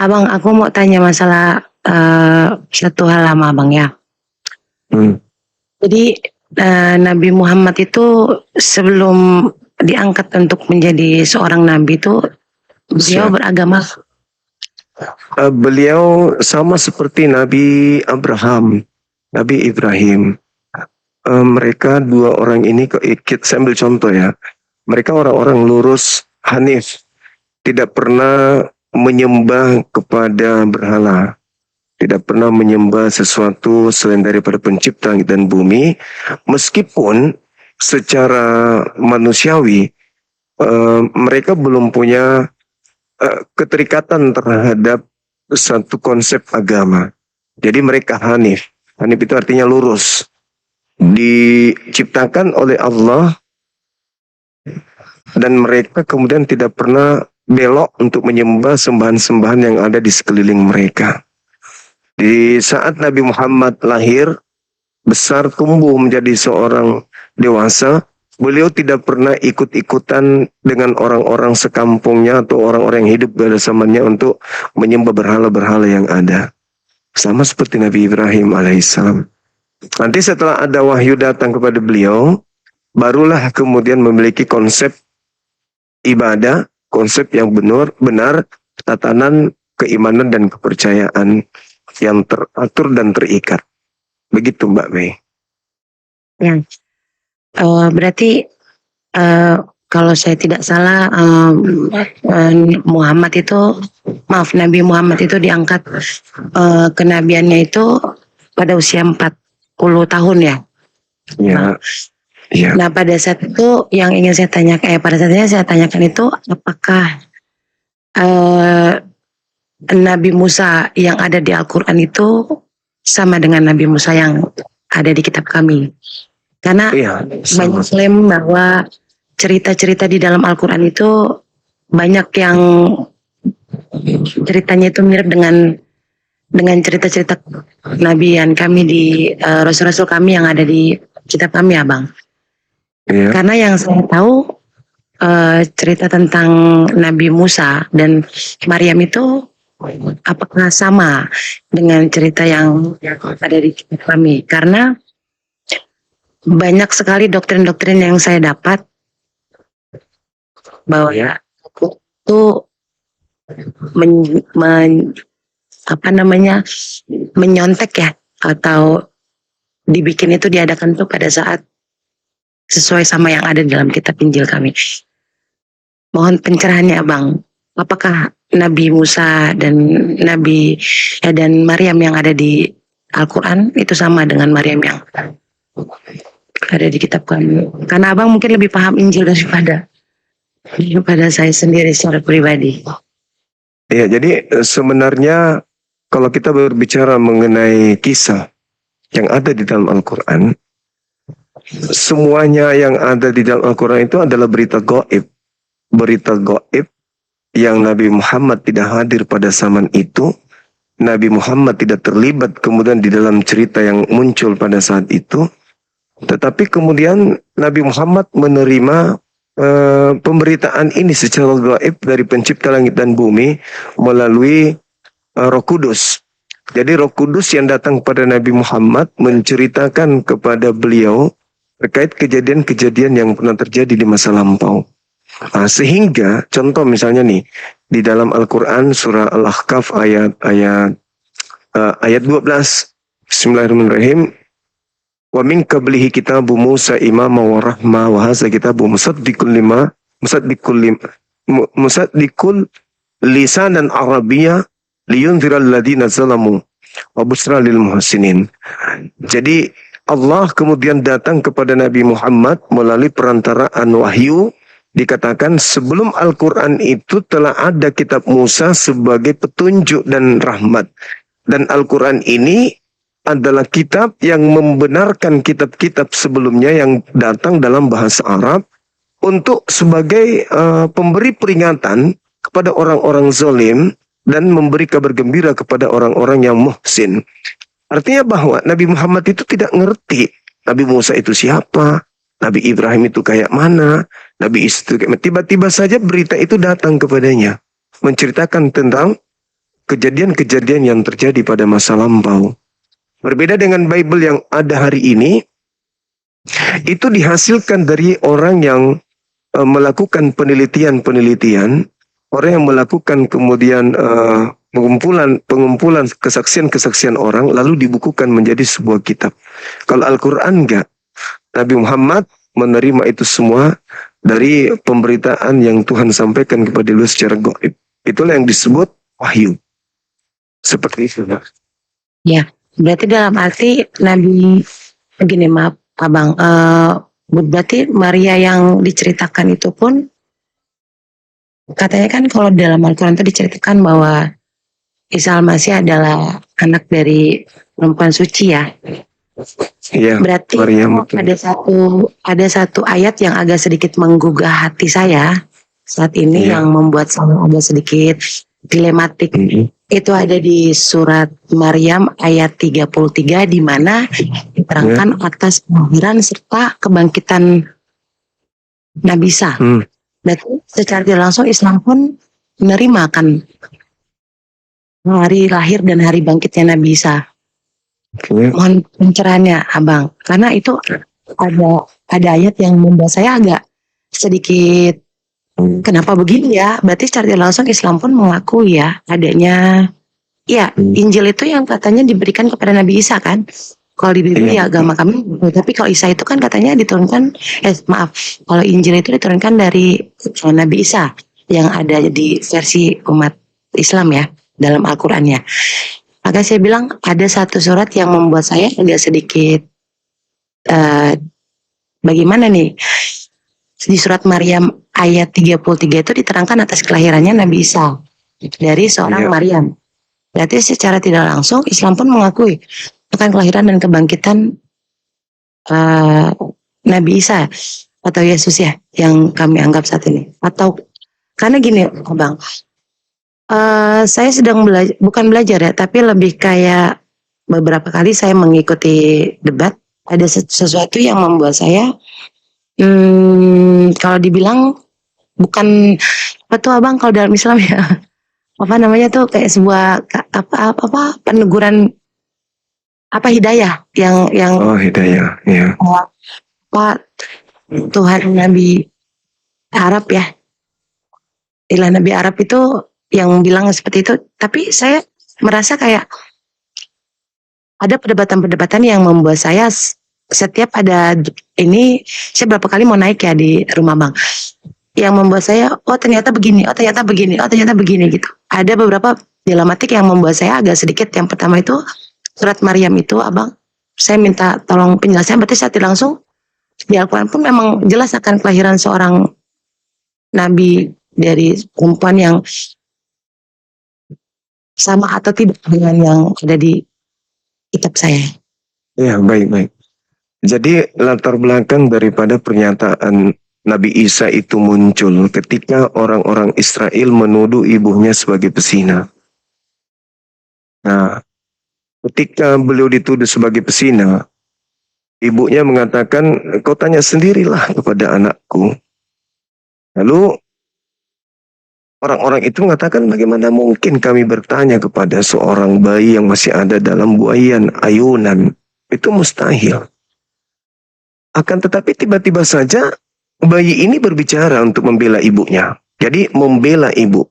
Abang, aku mau tanya masalah satu hal sama abang ya. Jadi Nabi Muhammad itu sebelum diangkat untuk menjadi seorang nabi itu beliau beragama. Beliau sama seperti Nabi Abraham, Nabi Ibrahim. Mereka dua orang ini, saya ambil contoh ya. Mereka orang-orang lurus, hanif, tidak pernah menyembah kepada berhala, tidak pernah menyembah sesuatu selain daripada pencipta langit dan bumi, meskipun secara manusiawi mereka belum punya keterikatan terhadap satu konsep agama. Jadi mereka hanif. Hanif itu artinya lurus. Diciptakan oleh Allah dan mereka kemudian tidak pernah belok untuk menyembah sembahan-sembahan yang ada di sekeliling mereka. Di saat Nabi Muhammad lahir, besar, tumbuh menjadi seorang dewasa, beliau tidak pernah ikut-ikutan dengan orang-orang sekampungnya atau orang-orang yang hidup pada zamannya untuk menyembah berhala-berhala yang ada. Sama seperti Nabi Ibrahim alaihissalam. Nanti setelah ada wahyu datang kepada beliau, barulah kemudian memiliki konsep ibadah, konsep yang benar, tatanan keimanan dan kepercayaan yang teratur dan terikat. Begitu Mbak Mei. Ya. Berarti kalau saya tidak salah Nabi Muhammad itu diangkat kenabiannya itu pada usia 40 tahun ya. Ya. Ya. Nah pada saat itu yang ingin saya tanyakan, pada saatnya saya tanyakan itu apakah Nabi Musa yang ada di Al-Quran itu sama dengan Nabi Musa yang ada di kitab kami? Karena banyak klaim bahwa cerita-cerita di dalam Al-Quran itu banyak yang ceritanya itu mirip dengan cerita-cerita nabian kami di rasul-rasul kami yang ada di kitab kami ya Bang. Yeah. Karena yang saya tahu cerita tentang Nabi Musa dan Maryam itu apakah sama dengan cerita yang ada di kitab kami? Karena banyak sekali doktrin-doktrin yang saya dapat bahwa itu menyontek ya, atau dibikin itu diadakan tuh pada saat sesuai sama yang ada dalam kitab Injil kami. Mohon pencerahannya Bang, apakah Nabi Musa dan dan Maryam yang ada di Al-Quran itu sama dengan Maryam yang ada di kitab kami? Karena Abang mungkin lebih paham Injil daripada saya sendiri secara pribadi. Ya, jadi sebenarnya kalau kita berbicara mengenai kisah yang ada di dalam Al-Quran, semuanya yang ada di dalam Al-Quran itu adalah berita gaib. Berita gaib yang Nabi Muhammad tidak hadir pada zaman itu. Nabi Muhammad tidak terlibat kemudian di dalam cerita yang muncul pada saat itu. Tetapi kemudian Nabi Muhammad menerima pemberitaan ini secara gaib dari pencipta langit dan bumi melalui Roh Kudus. Jadi Roh Kudus yang datang kepada Nabi Muhammad menceritakan kepada beliau terkait kejadian-kejadian yang pernah terjadi di masa lampau. Sehingga contoh misalnya nih di dalam Al-Quran surah Al-Ahqaf ayat 12. Bismillahirrahmanirrahim. Wa min qablihi kitabu Musa imama wa rahma wa hadza kitabu musaddiqul lisanan arabiyya liyunziral ladina zalamu wa busra lil muhsinin. Jadi Allah kemudian datang kepada Nabi Muhammad melalui perantaraan wahyu. Dikatakan sebelum Al-Quran itu telah ada kitab Musa sebagai petunjuk dan rahmat. Dan Al-Quran ini adalah kitab yang membenarkan kitab-kitab sebelumnya yang datang dalam bahasa Arab untuk sebagai pemberi peringatan kepada orang-orang zalim dan memberi kabar gembira kepada orang-orang yang muhsin. Artinya bahwa Nabi Muhammad itu tidak ngerti Nabi Musa itu siapa, Nabi Ibrahim itu kayak mana, Nabi itu tiba-tiba saja berita itu datang kepadanya menceritakan tentang kejadian-kejadian yang terjadi pada masa lampau. Berbeda dengan Bible yang ada hari ini, itu dihasilkan dari orang yang melakukan penelitian-penelitian, orang yang melakukan kemudian pengumpulan kesaksian-kesaksian orang, lalu dibukukan menjadi sebuah kitab. Kalau Al-Quran enggak. Nabi Muhammad menerima itu semua dari pemberitaan yang Tuhan sampaikan kepada beliau secara gaib. Itulah yang disebut wahyu. Seperti itu. Ya, berarti dalam arti Nabi, begini maaf Abang, berarti Maria yang diceritakan itu pun, katanya kan kalau dalam Al-Quran itu diceritakan bahwa Isa Al-Masih adalah anak dari perempuan suci ya. Iya, Berarti Maria, betul. ada satu ayat yang agak sedikit menggugah hati saya saat ini, Iya. yang membuat saya agak sedikit dilematik. Itu ada di surat Maryam ayat 33, di mana diterangkan atas kelahiran serta kebangkitan Nabi Isa. Berarti secara tidak langsung Islam pun menerima kan hari lahir dan hari bangkitnya Nabi Isa. Mohon pencerahannya Abang, karena itu ada ayat yang membuat saya agak sedikit kenapa begini ya. Berarti secara tidak langsung Islam pun mengakui ya adanya, ya Injil itu yang katanya diberikan kepada Nabi Isa kan. Kalau di Biblia ya agama kami, tapi kalau Isa itu kan katanya diturunkan, kalau Injil itu diturunkan dari Nabi Isa yang ada di versi umat Islam ya, dalam Al-Qurannya. Maka saya bilang ada satu surat yang membuat saya agak sedikit bagaimana nih. Di surat Maryam ayat 33 itu diterangkan atas kelahirannya Nabi Isa dari seorang Maryam. Berarti secara tidak langsung Islam pun mengakui akan kelahiran dan kebangkitan Nabi Isa atau Yesus ya, yang kami anggap saat ini. Atau karena gini Abang, saya sedang bukan belajar ya, tapi lebih kayak beberapa kali saya mengikuti debat. Ada sesuatu yang membuat saya, kalau dibilang bukan apa tuh Abang, kalau dalam Islam ya, apa namanya tuh, kayak sebuah apa peneguran, apa hidayah yang hidayah, ya. Pak Tuhan Nabi Arab ya, ilah Nabi Arab itu yang bilang seperti itu. Tapi saya merasa kayak ada perdebatan-perdebatan yang membuat saya setiap ada ini, saya berapa kali mau naik ya di rumah Bang, yang membuat saya oh ternyata begini, oh ternyata begini, oh ternyata begini gitu. Ada beberapa dilematik yang membuat saya agak sedikit. Yang pertama itu surat Maryam itu Abang, saya minta tolong penjelasan. Berarti saya tidak langsung di Al-Quran pun memang jelas akan kelahiran seorang nabi dari perempuan yang sama atau tidak dengan yang ada di kitab saya? Ya, baik. Jadi latar belakang daripada pernyataan Nabi Isa itu muncul ketika orang-orang Israel menuduh ibunya sebagai pesina. Nah, ketika beliau dituduh sebagai pesina, ibunya mengatakan, kau tanya sendirilah kepada anakku. Lalu orang-orang itu mengatakan, bagaimana mungkin kami bertanya kepada seorang bayi yang masih ada dalam buaian ayunan. Itu mustahil. Akan tetapi tiba-tiba saja bayi ini berbicara untuk membela ibunya. Jadi membela ibu.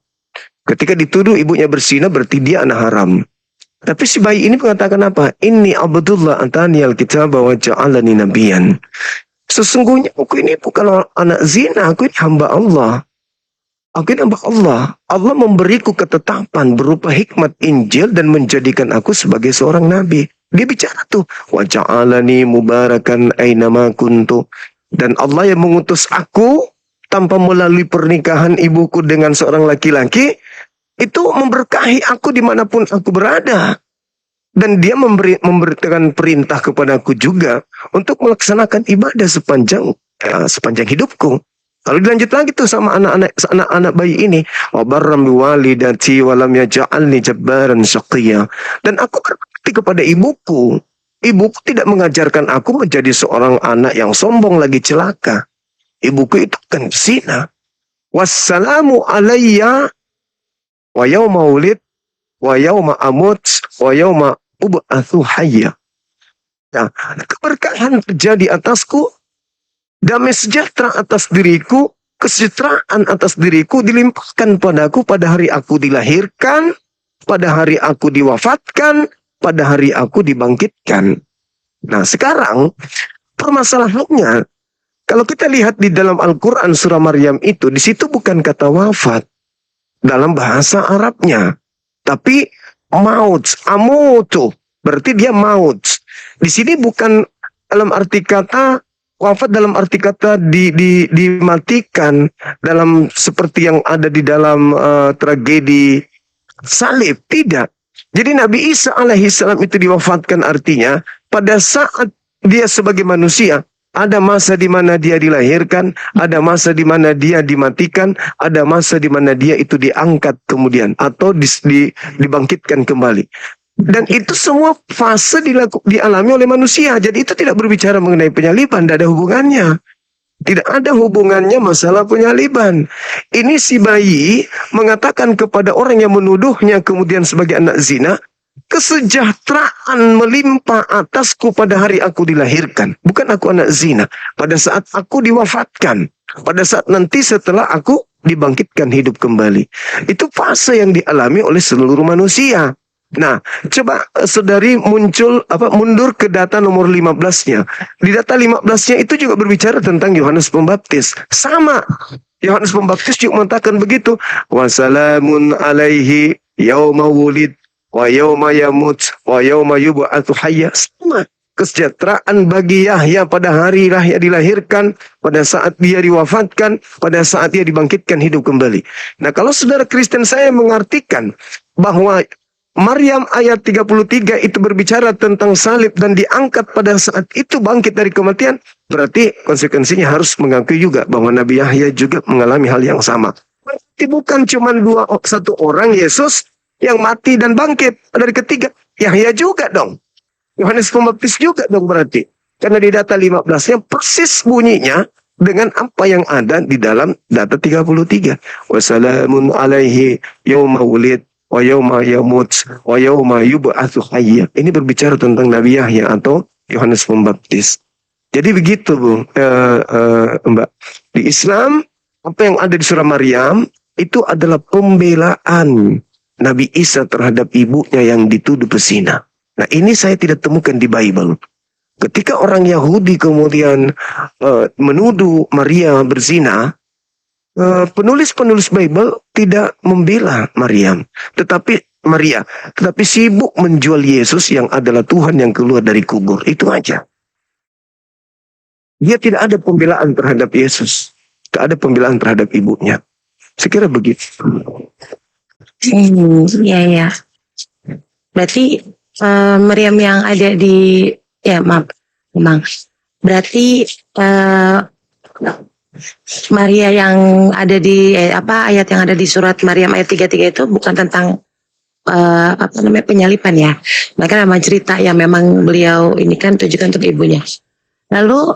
Ketika dituduh ibunya berzina berarti dia anak haram. Tapi si bayi ini mengatakan apa? Inni abdullah antani alkitab wa ja'alani nabiyan. Sesungguhnya aku ini bukan anak zina, aku ini hamba Allah. Aku ini hamba Allah. Allah memberiku ketetapan berupa hikmat Injil dan menjadikan aku sebagai seorang nabi. Dia bicara tuh, wa ja'alani mubarakan ainama kuntu. Dan Allah yang mengutus aku tanpa melalui pernikahan ibuku dengan seorang laki-laki, itu memberkahi aku dimanapun aku berada. Dan dia memberikan perintah kepadaku juga untuk melaksanakan ibadah sepanjang hidupku. Lalu dilanjut lagi tuh sama anak-anak bayi ini. Wa barram biwalidati wa lam yaj'alni jabbaran syaqiyya. Dan aku berbakti kepada ibuku. Ibuku tidak mengajarkan aku menjadi seorang anak yang sombong lagi celaka. Ibuku itu kan zina. Wassalamu alayya wa yawma wulid wa yauma amut wa yauma ub'atsu hayya. Nah, keberkahan terjadi atasku, damai sejahtera atas diriku, kesejahteraan atas diriku dilimpahkan padaku pada hari aku dilahirkan, pada hari aku diwafatkan, pada hari aku dibangkitkan. Nah, sekarang permasalahannya, kalau kita lihat di dalam Al-Quran surah Maryam itu, di situ bukan kata wafat dalam bahasa Arabnya, tapi maut, amutu, berarti dia maut. Di sini bukan dalam arti kata wafat, dalam arti kata dimatikan dalam seperti yang ada di dalam tragedi salib, tidak. Jadi Nabi Isa alaihissalam itu diwafatkan, artinya pada saat dia sebagai manusia ada masa di mana dia dilahirkan, ada masa di mana dia dimatikan, ada masa di mana dia itu diangkat kemudian atau dibangkitkan kembali. Dan itu semua fase dialami oleh manusia. Jadi itu tidak berbicara mengenai penyaliban, tidak ada hubungannya. Tidak ada hubungannya masalah penyaliban. Ini si bayi mengatakan kepada orang yang menuduhnya kemudian sebagai anak zina, kesejahteraan melimpah atasku pada hari aku dilahirkan. Bukan aku anak zina. Pada saat aku diwafatkan. Pada saat nanti setelah aku dibangkitkan hidup kembali. Itu fase yang dialami oleh seluruh manusia. Nah, coba saudari mundur ke data nomor 15-nya. Di data 15-nya itu juga berbicara tentang Yohanes Pembaptis. Sama. Yohanes Pembaptis juga mengatakan begitu. Wassalamun alaihi yauma wulid wa yauma yamut wa yauma yub'atsu hayya. Sama. Kesejahteraan bagi Yahya pada hari Yahya dilahirkan, pada saat dia diwafatkan, pada saat dia dibangkitkan hidup kembali. Nah, kalau saudara Kristen saya mengartikan bahwa Maryam ayat 33 itu berbicara tentang salib dan diangkat pada saat itu bangkit dari kematian, berarti konsekuensinya harus mengakui juga bahwa Nabi Yahya juga mengalami hal yang sama. Berarti bukan cuma satu orang Yesus yang mati dan bangkit. Dari ketiga, Yahya juga dong. Yohanes Pembaptis juga dong berarti. Karena di data 15-nya persis bunyinya dengan apa yang ada di dalam data 33. Wassalamun alaihi yauma wulid wa yauma yamut wa yauma yub'atsu hayya. Ini berbicara tentang Nabi Yahya atau Yohanes Pembaptis. Jadi begitu, Bu, Mbak. Di Islam, apa yang ada di surah Maryam itu adalah pembelaan Nabi Isa terhadap ibunya yang dituduh berzina. Nah, ini saya tidak temukan di Bible. Ketika orang Yahudi kemudian menuduh Maria berzina, penulis-penulis Bible tidak membela Maria, tetapi sibuk menjual Yesus yang adalah Tuhan yang keluar dari kubur. Itu aja. Dia tidak ada pembelaan terhadap Yesus, tidak ada pembelaan terhadap ibunya. Sekira begitu. Iya. Berarti Maryam yang ada di, ya maaf, memang. Berarti Maria yang ada di ayat yang ada di surat Maryam ayat 33 itu bukan tentang penyalipan ya. Mereka memang cerita yang memang beliau ini kan tujukan untuk ibunya. Lalu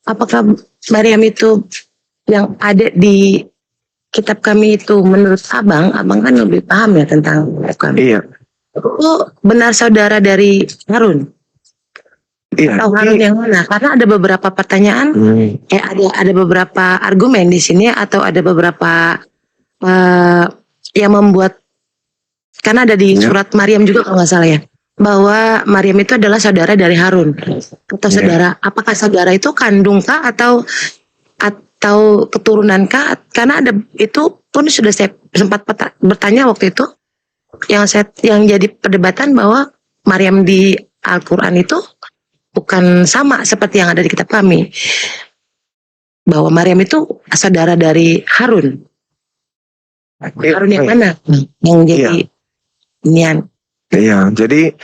apakah Maryam itu yang ada di kitab kami itu menurut abang kan lebih paham ya tentang kami. Iya. Itu benar saudara dari Harun? Iya. Atau Harun yang mana? Karena ada beberapa pertanyaan, ada beberapa argumen di sini atau ada beberapa yang membuat, karena ada di surat Maryam juga kalau nggak salah ya, bahwa Maryam itu adalah saudara dari Harun atau saudara. Apakah saudara itu kandungkah atau keturunankah? Karena ada itu pun sudah saya sempat bertanya waktu itu, yang jadi perdebatan bahwa Maryam di Al-Quran itu bukan sama seperti yang ada di kitab kami. Bahwa Maryam itu saudara dari Harun. Harun yang mana? Yang jadi inian. Iya, jadi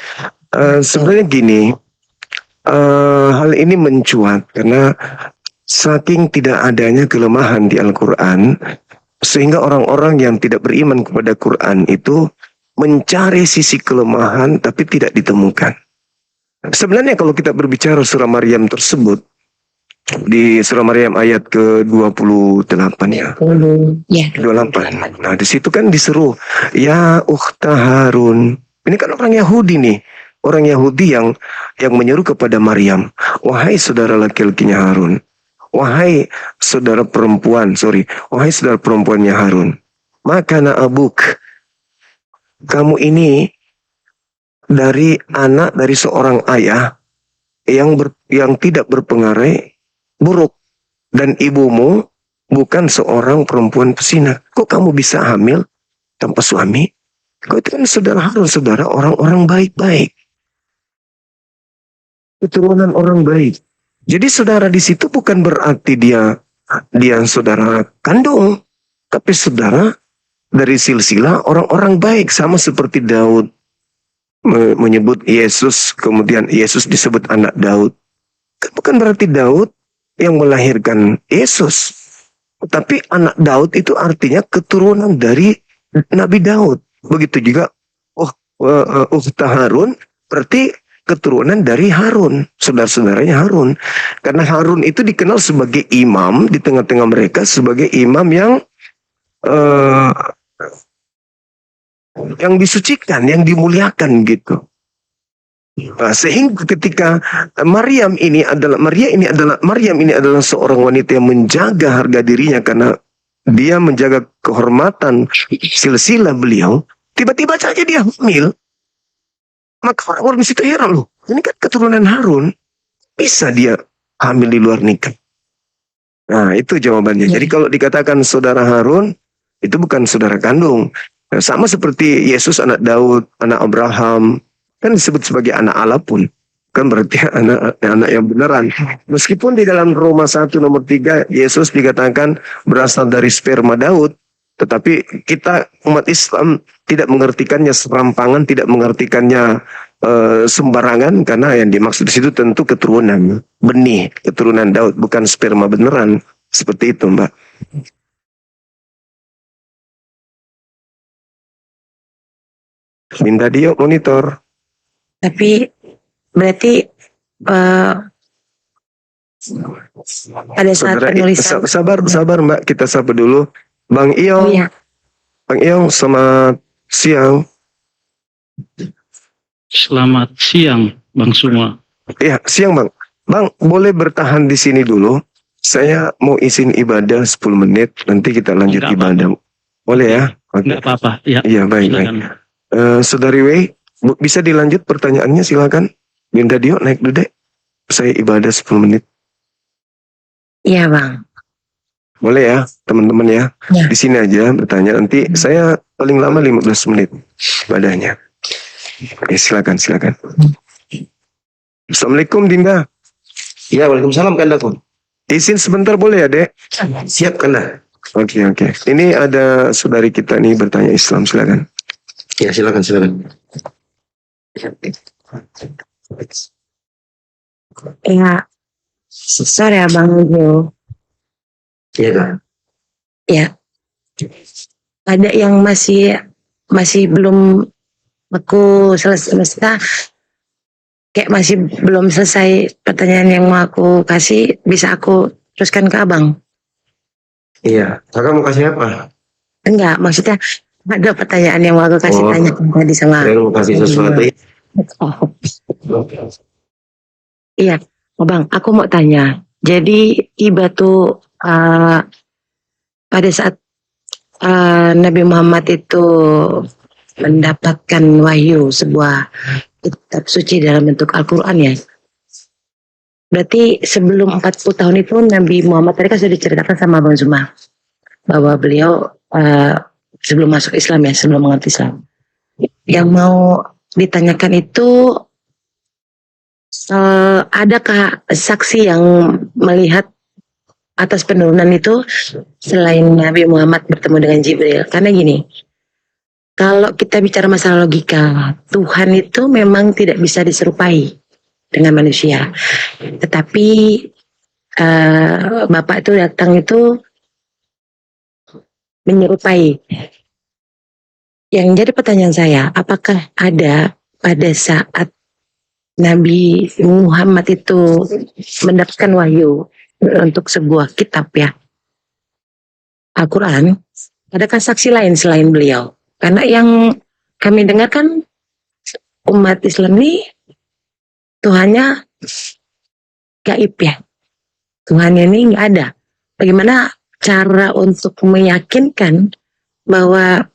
sebenarnya gini, hal ini mencuat karena saking tidak adanya kelemahan di Al-Quran, sehingga orang-orang yang tidak beriman kepada Quran itu mencari sisi kelemahan tapi tidak ditemukan. Sebenarnya kalau kita berbicara surah Maryam tersebut, Di surah Maryam ayat ke-28 ya. Ya, 28. Nah, di situ kan disuruh, ya ukhta Harun. Ini kan orang Yahudi nih. Orang Yahudi yang menyeru kepada Maryam, wahai saudara laki-lakinya Harun. Wahai saudara perempuan, wahai saudara perempuannya Harun. Maka abuk, kamu ini dari anak dari seorang ayah yang tidak berpengaruh buruk, dan ibumu bukan seorang perempuan pesina. Kok kamu bisa hamil tanpa suami? Kau itu kan saudara Harun, saudara orang-orang baik-baik, keturunan orang baik. Jadi saudara di situ bukan berarti dia saudara kandung, tapi saudara dari silsilah orang-orang baik, sama seperti Daud menyebut Yesus, kemudian Yesus disebut anak Daud. Bukan berarti Daud yang melahirkan Yesus, tapi anak Daud itu artinya keturunan dari Nabi Daud. Begitu juga ukhta Harun berarti keturunan dari Harun, saudara-saudaranya Harun. Karena Harun itu dikenal sebagai imam di tengah-tengah mereka, sebagai imam yang disucikan, yang dimuliakan gitu. Nah, sehingga ketika Maryam ini adalah seorang wanita yang menjaga harga dirinya karena dia menjaga kehormatan silsilah beliau, tiba-tiba saja dia hamil. Maka orang-orang di situ heran, loh, ini kan keturunan Harun, bisa dia hamil di luar nikah? Nah, itu jawabannya. Jadi kalau dikatakan saudara Harun, itu bukan saudara kandung. Nah, sama seperti Yesus anak Daud, anak Abraham, kan disebut sebagai anak Allah pun. Kan berarti anak yang beneran. Meskipun di dalam Roma 1 nomor 3, Yesus dikatakan berasal dari sperma Daud, tetapi kita umat Islam tidak mengertikannya serampangan, tidak mengertikannya sembarangan, karena yang dimaksud di situ tentu keturunan, benih, keturunan Daud, bukan sperma beneran. Seperti itu, Mbak. Minta dia monitor. Tapi berarti pada saat penulisan Sabar Mbak, kita sapa dulu Bang Iyong. iya. Bang Iyong, selamat siang. Selamat siang, Bang semua. Iya, siang Bang. Bang, boleh bertahan di sini dulu. Saya mau izin ibadah 10 menit, nanti kita lanjut Enggak ibadah. Boleh ya? Oke. Enggak apa-apa. Ya, Iya, baik. silakan. Saudari Wei, bisa dilanjut pertanyaannya, silakan. Binda Dio, naik dulu deh. Saya ibadah 10 menit. Iya Bang. Boleh ya, teman-teman ya. Ya. Di sini aja bertanya. Nanti saya paling lama 15 menit ibadahnya. Oke, silakan. Assalamualaikum Dinda. Ya, waalaikumsalam Kandaku. Izin sebentar boleh ya, Dek? Siap Kanda. Oke. Ini ada saudari kita nih bertanya Islam, silakan. Ya, silakan. Ya. Sorry ya Bang Jo. Iya, Kak. Ya. Ada yang masih belum aku selesai, maksudnya kayak masih belum selesai pertanyaan yang mau aku kasih, bisa aku teruskan ke Abang? Iya. Kakak mau kasih apa? Enggak, maksudnya ada pertanyaan yang mau aku kasih Oh. tanya tadi sama. Saya mau kasih sesuatu. Oh, iya, Abang, aku mau tanya. Jadi tiba tuh pada saat Nabi Muhammad itu mendapatkan wahyu, sebuah kitab suci dalam bentuk Al-Quran ya. Berarti sebelum 40 tahun itu Nabi Muhammad tadi kan sudah diceritakan sama Bang Zuma bahwa beliau sebelum masuk Islam ya, sebelum mengerti Islam. Yang mau ditanyakan itu adakah saksi yang melihat atas penurunan itu selain Nabi Muhammad bertemu dengan Jibril? Karena gini, kalau kita bicara masalah logika, Tuhan itu memang tidak bisa diserupai dengan manusia. Tetapi Bapak itu datang itu menyerupai. Yang jadi pertanyaan saya, apakah ada pada saat Nabi Muhammad itu mendapatkan wahyu untuk sebuah kitab ya, Al-Quran, adakah saksi lain selain beliau? Karena yang kami dengar kan umat Islam ini Tuhannya gaib ya. Tuhannya ini nggak ada. Bagaimana cara untuk meyakinkan bahwa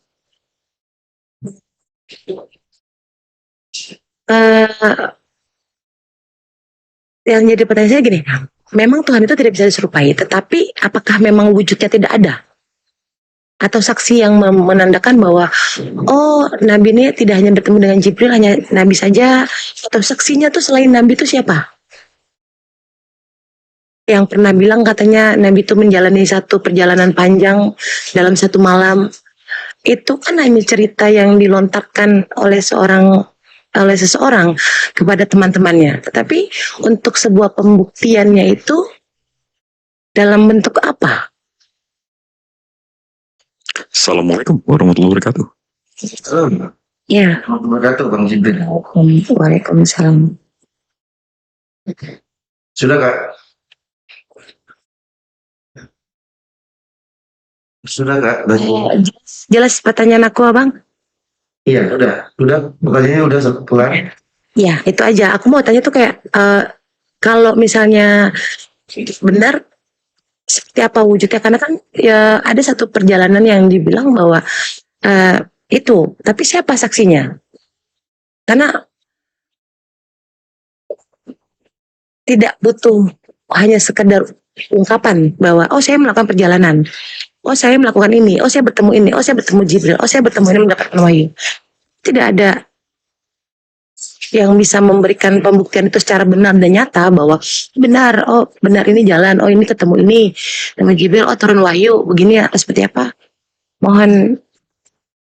yang jadi pertanyaan saya gini, memang Tuhan itu tidak bisa diserupai, tetapi apakah memang wujudnya tidak ada? Atau saksi yang menandakan bahwa oh Nabi ini tidak hanya bertemu dengan Jibril, hanya Nabi saja, atau saksinya tuh selain Nabi itu siapa? Yang pernah bilang katanya Nabi itu menjalani satu perjalanan panjang dalam satu malam. Itu kan hanya cerita yang dilontarkan oleh seseorang kepada teman-temannya. Tetapi untuk sebuah pembuktiannya itu dalam bentuk apa? Assalamualaikum warahmatullahi wabarakatuh. Assalamualaikum Ya. warahmatullahi wabarakatuh, Bang Jibril. Waalaikumsalam. Sudah Kak? Sudah Kak? Jelas pertanyaan aku, Abang? Iya, udah. Pertanyaannya udah kelar. Ya, itu aja. Aku mau tanya tuh kayak kalau misalnya benar seperti apa wujudnya? Karena kan ya ada satu perjalanan yang dibilang bahwa itu, tapi siapa saksinya? Karena tidak butuh hanya sekedar ungkapan bahwa oh saya melakukan perjalanan, oh saya melakukan ini, oh saya bertemu ini, oh saya bertemu Jibril, oh saya bertemu ini mendapatkan wahyu. Tidak ada yang bisa memberikan pembuktian itu secara benar dan nyata bahwa benar, oh benar ini jalan, oh ini ketemu ini sama Jibril, oh turun wahyu begini atau seperti apa? Mohon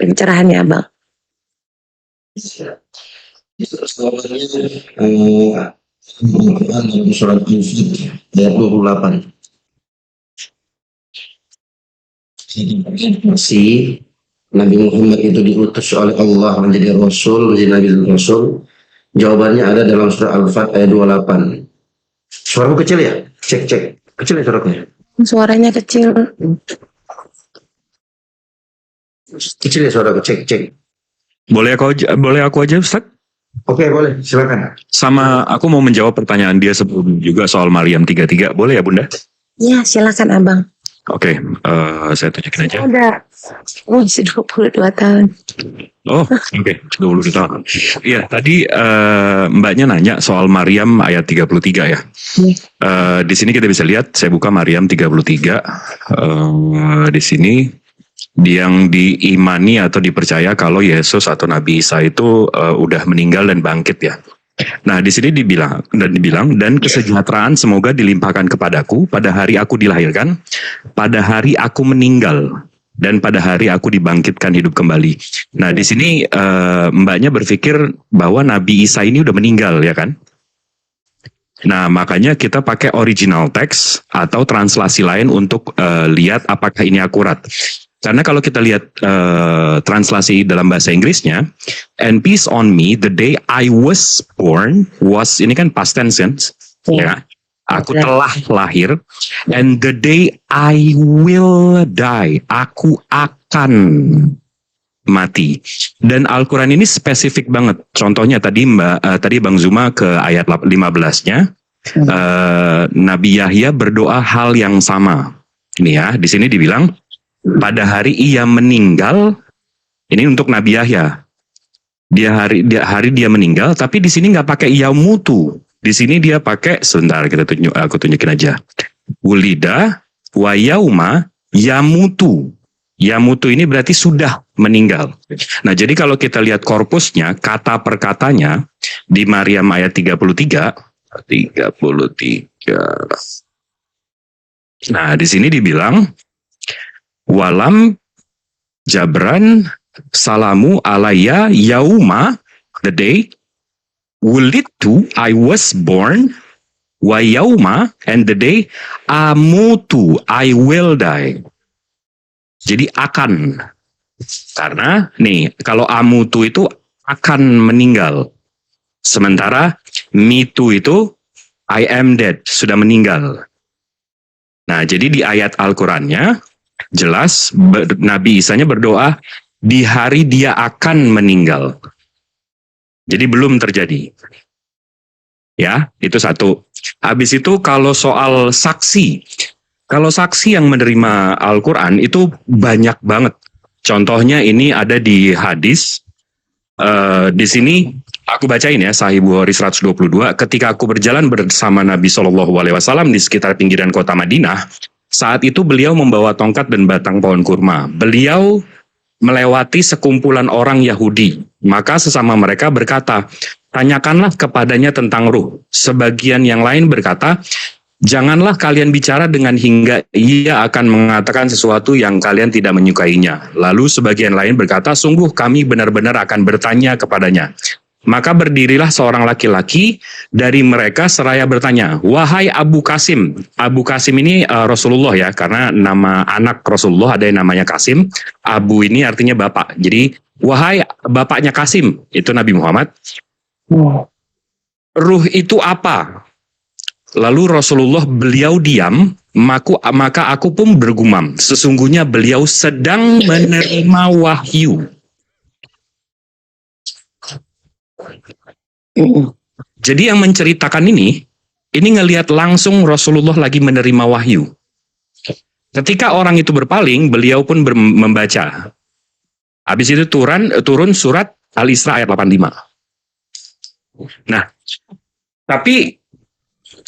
pencerahannya, Bang. Dalam surat Yusuf ayat 28. Si Nabi Muhammad itu diutus oleh Allah menjadi Rasul, menjadi Nabi dan Rasul. Jawabannya ada dalam surah Al-Fat ayat 28. Suaramu kecil ya? Cek. Kecil ya suaraku? Suaranya kecil. Kecil ya suaraku? Cek. Boleh aku aja Ustaz? Oke, boleh. Silakan. Sama aku mau menjawab pertanyaan dia sebelum juga soal Maryam 33. Boleh ya Bunda? Ya, silakan Abang. Oke, saya tunjukin aja. Ada masih 22 tahun. Oh, oke, 22 tahun. Iya, tadi Mbaknya nanya soal Maryam ayat 33 ya. Di sini kita bisa lihat, saya buka Maryam 33. Di sini yang diimani atau dipercaya kalau Yesus atau Nabi Isa itu udah meninggal dan bangkit ya. Nah, di sini dibilang dan kesejahteraan semoga dilimpahkan kepadaku pada hari aku dilahirkan, pada hari aku meninggal, dan pada hari aku dibangkitkan hidup kembali. Nah, di sini Mbaknya berpikir bahwa Nabi Isa ini udah meninggal ya kan? Nah, makanya kita pakai original text atau translasi lain untuk lihat apakah ini akurat. Karena kalau kita lihat translasi dalam bahasa Inggrisnya, and peace on me the day I was born was, ini kan past tense kan? Ya. Aku telah lahir, and the day I will die, aku akan mati. Dan Al-Quran ini spesifik banget. Contohnya tadi Bang Zuma ke ayat 15-nya, Nabi Yahya berdoa hal yang sama. Ini ya, di sini dibilang pada hari ia meninggal, ini untuk Nabi Yahya. Hari dia meninggal, tapi di sini nggak pakai yamutu. Di sini dia pakai, sebentar aku tunjukin aja. Wulida wa yauma yamutu. Yamutu ini berarti sudah meninggal. Nah, jadi kalau kita lihat korpusnya, kata per katanya di Maryam ayat 33. Nah, di sini dibilang walam jabran salamu alaya yauma, the day wulitu, I was born, wa yauma, and the day amutu, I will die. Jadi akan. Karena nih, kalau amutu itu akan meninggal. Sementara mitu itu I am dead, sudah meninggal. Nah, jadi di ayat Al-Qur'annya jelas Nabi Isa-nya berdoa di hari dia akan meninggal. Jadi belum terjadi. Ya, itu satu. Habis itu kalau soal saksi. Kalau saksi yang menerima Al-Quran itu banyak banget. Contohnya ini ada di hadis. Di sini aku bacain ya, Sahih Bukhari 122. Ketika aku berjalan bersama Nabi SAW di sekitar pinggiran kota Madinah, saat itu beliau membawa tongkat dan batang pohon kurma. Beliau melewati sekumpulan orang Yahudi. Maka sesama mereka berkata, tanyakanlah kepadanya tentang ruh. Sebagian yang lain berkata, janganlah kalian bicara dengan hingga ia akan mengatakan sesuatu yang kalian tidak menyukainya. Lalu sebagian lain berkata, sungguh kami benar-benar akan bertanya kepadanya. Maka berdirilah seorang laki-laki dari mereka seraya bertanya, wahai Abu Qasim. Abu Qasim ini Rasulullah ya, karena nama anak Rasulullah ada yang namanya Qasim. Abu ini artinya bapak. Jadi, wahai bapaknya Qasim, itu Nabi Muhammad. Ruh itu apa? Lalu Rasulullah beliau diam, maka aku pun bergumam. Sesungguhnya beliau sedang menerima wahyu. Jadi yang menceritakan ini ngelihat langsung Rasulullah lagi menerima wahyu. Ketika orang itu berpaling, beliau pun membaca. Habis itu turun surat Al-Isra ayat 85. Nah, tapi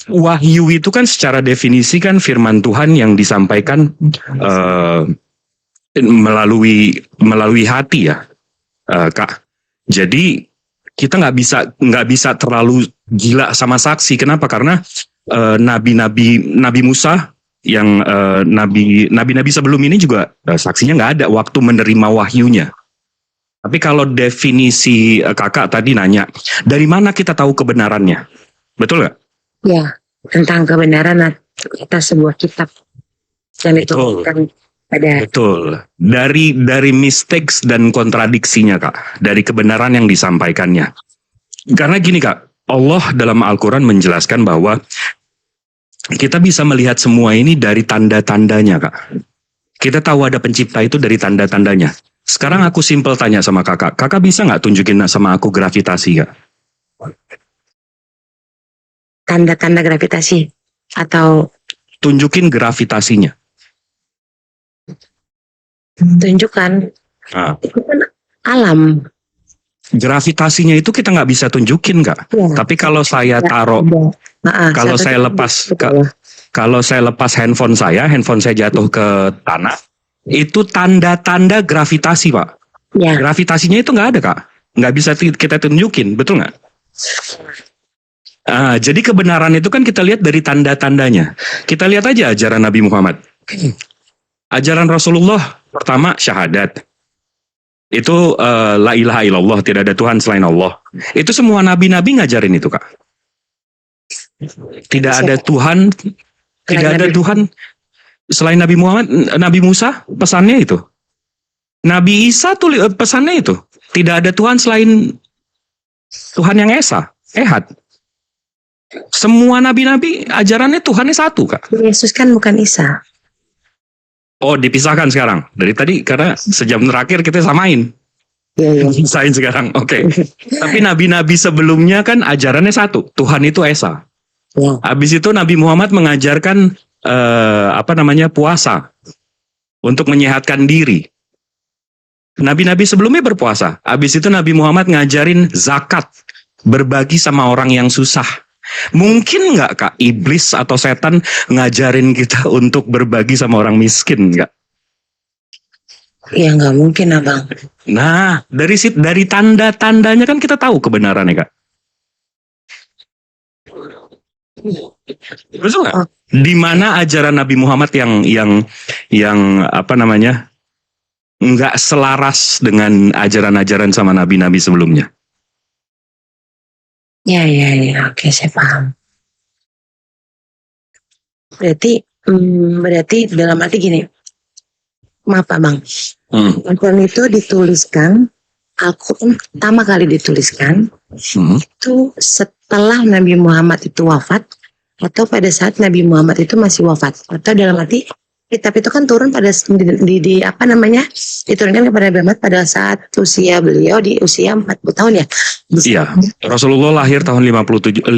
wahyu itu kan secara definisi kan firman Tuhan yang disampaikan melalui hati ya, Kak. Jadi kita nggak bisa terlalu gila sama saksi. Kenapa? Karena Nabi Musa yang nabi-nabi sebelum ini juga saksinya nggak ada waktu menerima wahyunya. Tapi kalau definisi kakak tadi nanya, dari mana kita tahu kebenarannya? Betul nggak? Ya, tentang kebenaran atas sebuah kitab. Dan itu kan ada. Betul. Dari mistakes dan kontradiksinya, Kak. Dari kebenaran yang disampaikannya. Karena gini, Kak. Allah dalam Al-Quran menjelaskan bahwa kita bisa melihat semua ini dari tanda-tandanya, Kak. Kita tahu ada pencipta itu dari tanda-tandanya. Sekarang aku simpel tanya sama kakak. Kakak bisa nggak tunjukin sama aku gravitasi, Kak? Tanda-tanda gravitasi atau Tunjukin gravitasinya. tunjukkan. Nah, Itu kan alam. gravitasinya itu kita nggak bisa tunjukin, Kak. Ya. Tapi kalau saya taruh, kalau saya lepas handphone saya jatuh ke tanah, itu tanda-tanda gravitasi, Pak. Ya. Gravitasinya itu nggak ada, Kak. Nggak bisa kita tunjukin, betul nggak? Jadi kebenaran itu kan kita lihat dari tanda-tandanya. Kita lihat aja ajaran Nabi Muhammad. Ajaran Rasulullah pertama syahadat. Itu la ilaha illallah, tidak ada Tuhan selain Allah. Itu semua nabi-nabi ngajarin itu, Kak. Tidak ada Tuhan, tidak ada Tuhan selain Nabi Muhammad. Nabi Musa pesannya itu. Nabi Isa pesannya itu. Tidak ada Tuhan selain Tuhan yang Esa, Ehad. Semua nabi-nabi ajarannya Tuhannya satu, Kak. Yesus kan bukan Isa. Oh, dipisahkan sekarang. Dari tadi karena sejam terakhir kita samain. Iya. Pisahin sekarang. Oke. Tapi nabi-nabi sebelumnya kan ajarannya satu. Tuhan itu Esa. Ya. Habis itu Nabi Muhammad mengajarkan puasa untuk menyehatkan diri. Nabi-nabi sebelumnya berpuasa. Habis itu Nabi Muhammad ngajarin zakat, berbagi sama orang yang susah. Mungkin nggak, Kak, iblis atau setan ngajarin kita untuk berbagi sama orang miskin, nggak? Ya nggak mungkin, Abang. Nah, dari tanda-tandanya kan kita tahu kebenarannya, Kak. Betul nggak? Di mana ajaran Nabi Muhammad yang nggak selaras dengan ajaran-ajaran sama nabi-nabi sebelumnya? Ya, oke, saya paham. Berarti dalam arti gini, maaf Abang, Al-Quran itu dituliskan, Al-Quran pertama kali dituliskan, itu setelah Nabi Muhammad itu wafat, atau pada saat Nabi Muhammad itu masih wafat, atau dalam arti kitab itu kan turun pada apa namanya, diturunkan kepada Nabi Muhammad pada saat usia beliau di usia 40 tahun ya. Iya, Rasulullah lahir tahun 571,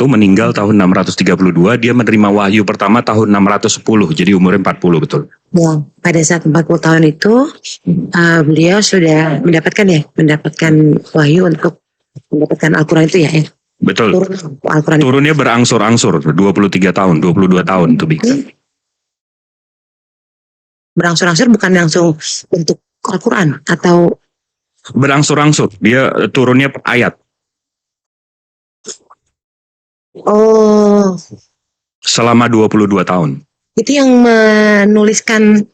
meninggal tahun 632, dia menerima wahyu pertama tahun 610, jadi umurnya 40 betul. Ya, pada saat 40 tahun itu beliau sudah mendapatkan wahyu untuk mendapatkan Al-Quran itu ya. Betul. Turun Al-Quran itu. Turunnya berangsur-angsur, 23 tahun, 22 tahun tuh Bik. Berangsur-angsur bukan langsung untuk Al-Quran atau Berangsur-angsur, dia turunnya per ayat. oh Selama 22 tahun. itu yang menuliskan,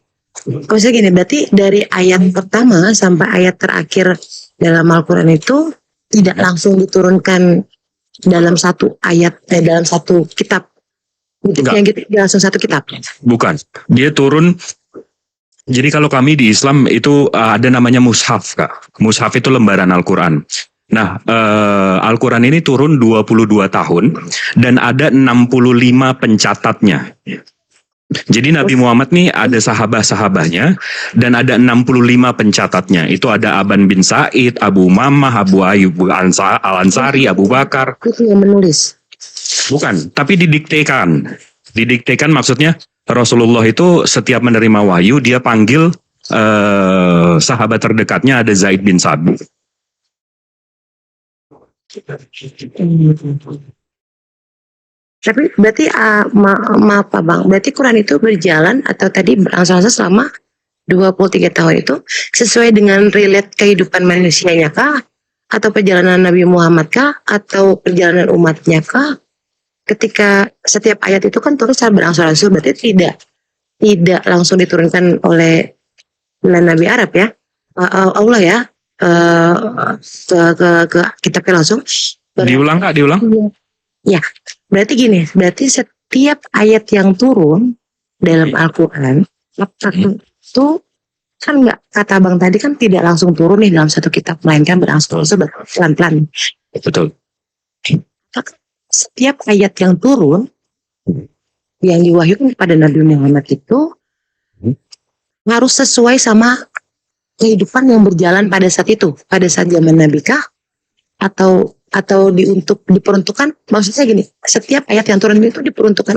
maksudnya gini, berarti dari ayat pertama sampai ayat terakhir dalam Al-Quran itu tidak langsung diturunkan dalam satu ayat, dalam satu kitab. Enggak. Yang gitu langsung satu kitab. Bukan, dia turun. Jadi kalau kami di Islam itu ada namanya mushaf, Kak. Mushaf itu lembaran Al-Quran. Nah, Al-Quran ini turun 22 tahun dan ada 65 pencatatnya. Jadi Nabi Muhammad nih ada sahabat-sahabatnya dan ada 65 pencatatnya. Itu ada Aban bin Sa'id, Abu Umamah, Abu Ayyub Al-Ansari, Abu Bakar. Itu yang menulis. Bukan, tapi didiktekan. Didiktekan maksudnya Rasulullah itu setiap menerima wahyu dia panggil sahabat terdekatnya, ada Zaid bin Sabit. Tapi berarti maaf Pak Bang, berarti Quran itu berjalan atau tadi berangsur-angsur selama 23 tahun itu sesuai dengan relate kehidupan manusianya kah? Atau perjalanan Nabi Muhammad kah? Atau perjalanan umatnya kah? Ketika setiap ayat itu kan turun secara berangsur-angsur, berarti tidak langsung diturunkan oleh Nabi Arab ya, Allah ya, ke kitabnya langsung. Diulang Kak, diulang. Ya, berarti gini, berarti setiap ayat yang turun dalam Al-Quran itu kan nggak, kata Bang tadi kan tidak langsung turun nih dalam satu kitab, melainkan berangsur-angsur pelan-pelan. Betul. Setiap ayat yang turun yang diwahyukan kepada Nabi Muhammad itu harus sesuai sama kehidupan yang berjalan pada saat itu, pada saat zaman Nabi kah? Atau diperuntukkan, maksudnya gini, setiap ayat yang turun itu diperuntukkan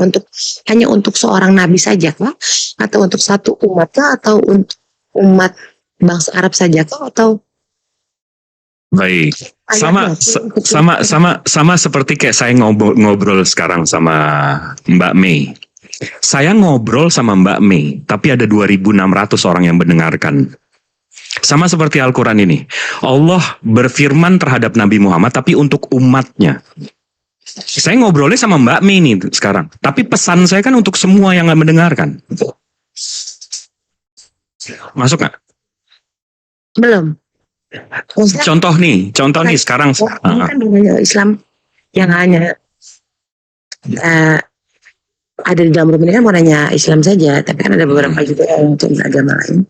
hanya untuk seorang nabi saja kah? Atau untuk satu umat kah? Atau untuk umat bangsa Arab saja kah? Atau Baik, sama seperti kayak saya ngobrol sekarang sama Mbak Mei. Saya ngobrol sama Mbak Mei, tapi ada 2.600 orang yang mendengarkan. Sama seperti Al-Quran ini, Allah berfirman terhadap Nabi Muhammad, tapi untuk umatnya. Saya ngobrolnya sama Mbak Mei nih sekarang, tapi pesan saya kan untuk semua yang mendengarkan. Masuk nggak? belum? Maksudnya, Contoh nih sekarang. ini kan namanya Islam yang hanya ada di dalam rumah ini kan warnanya Islam saja, tapi kan ada beberapa juga yang agama lain.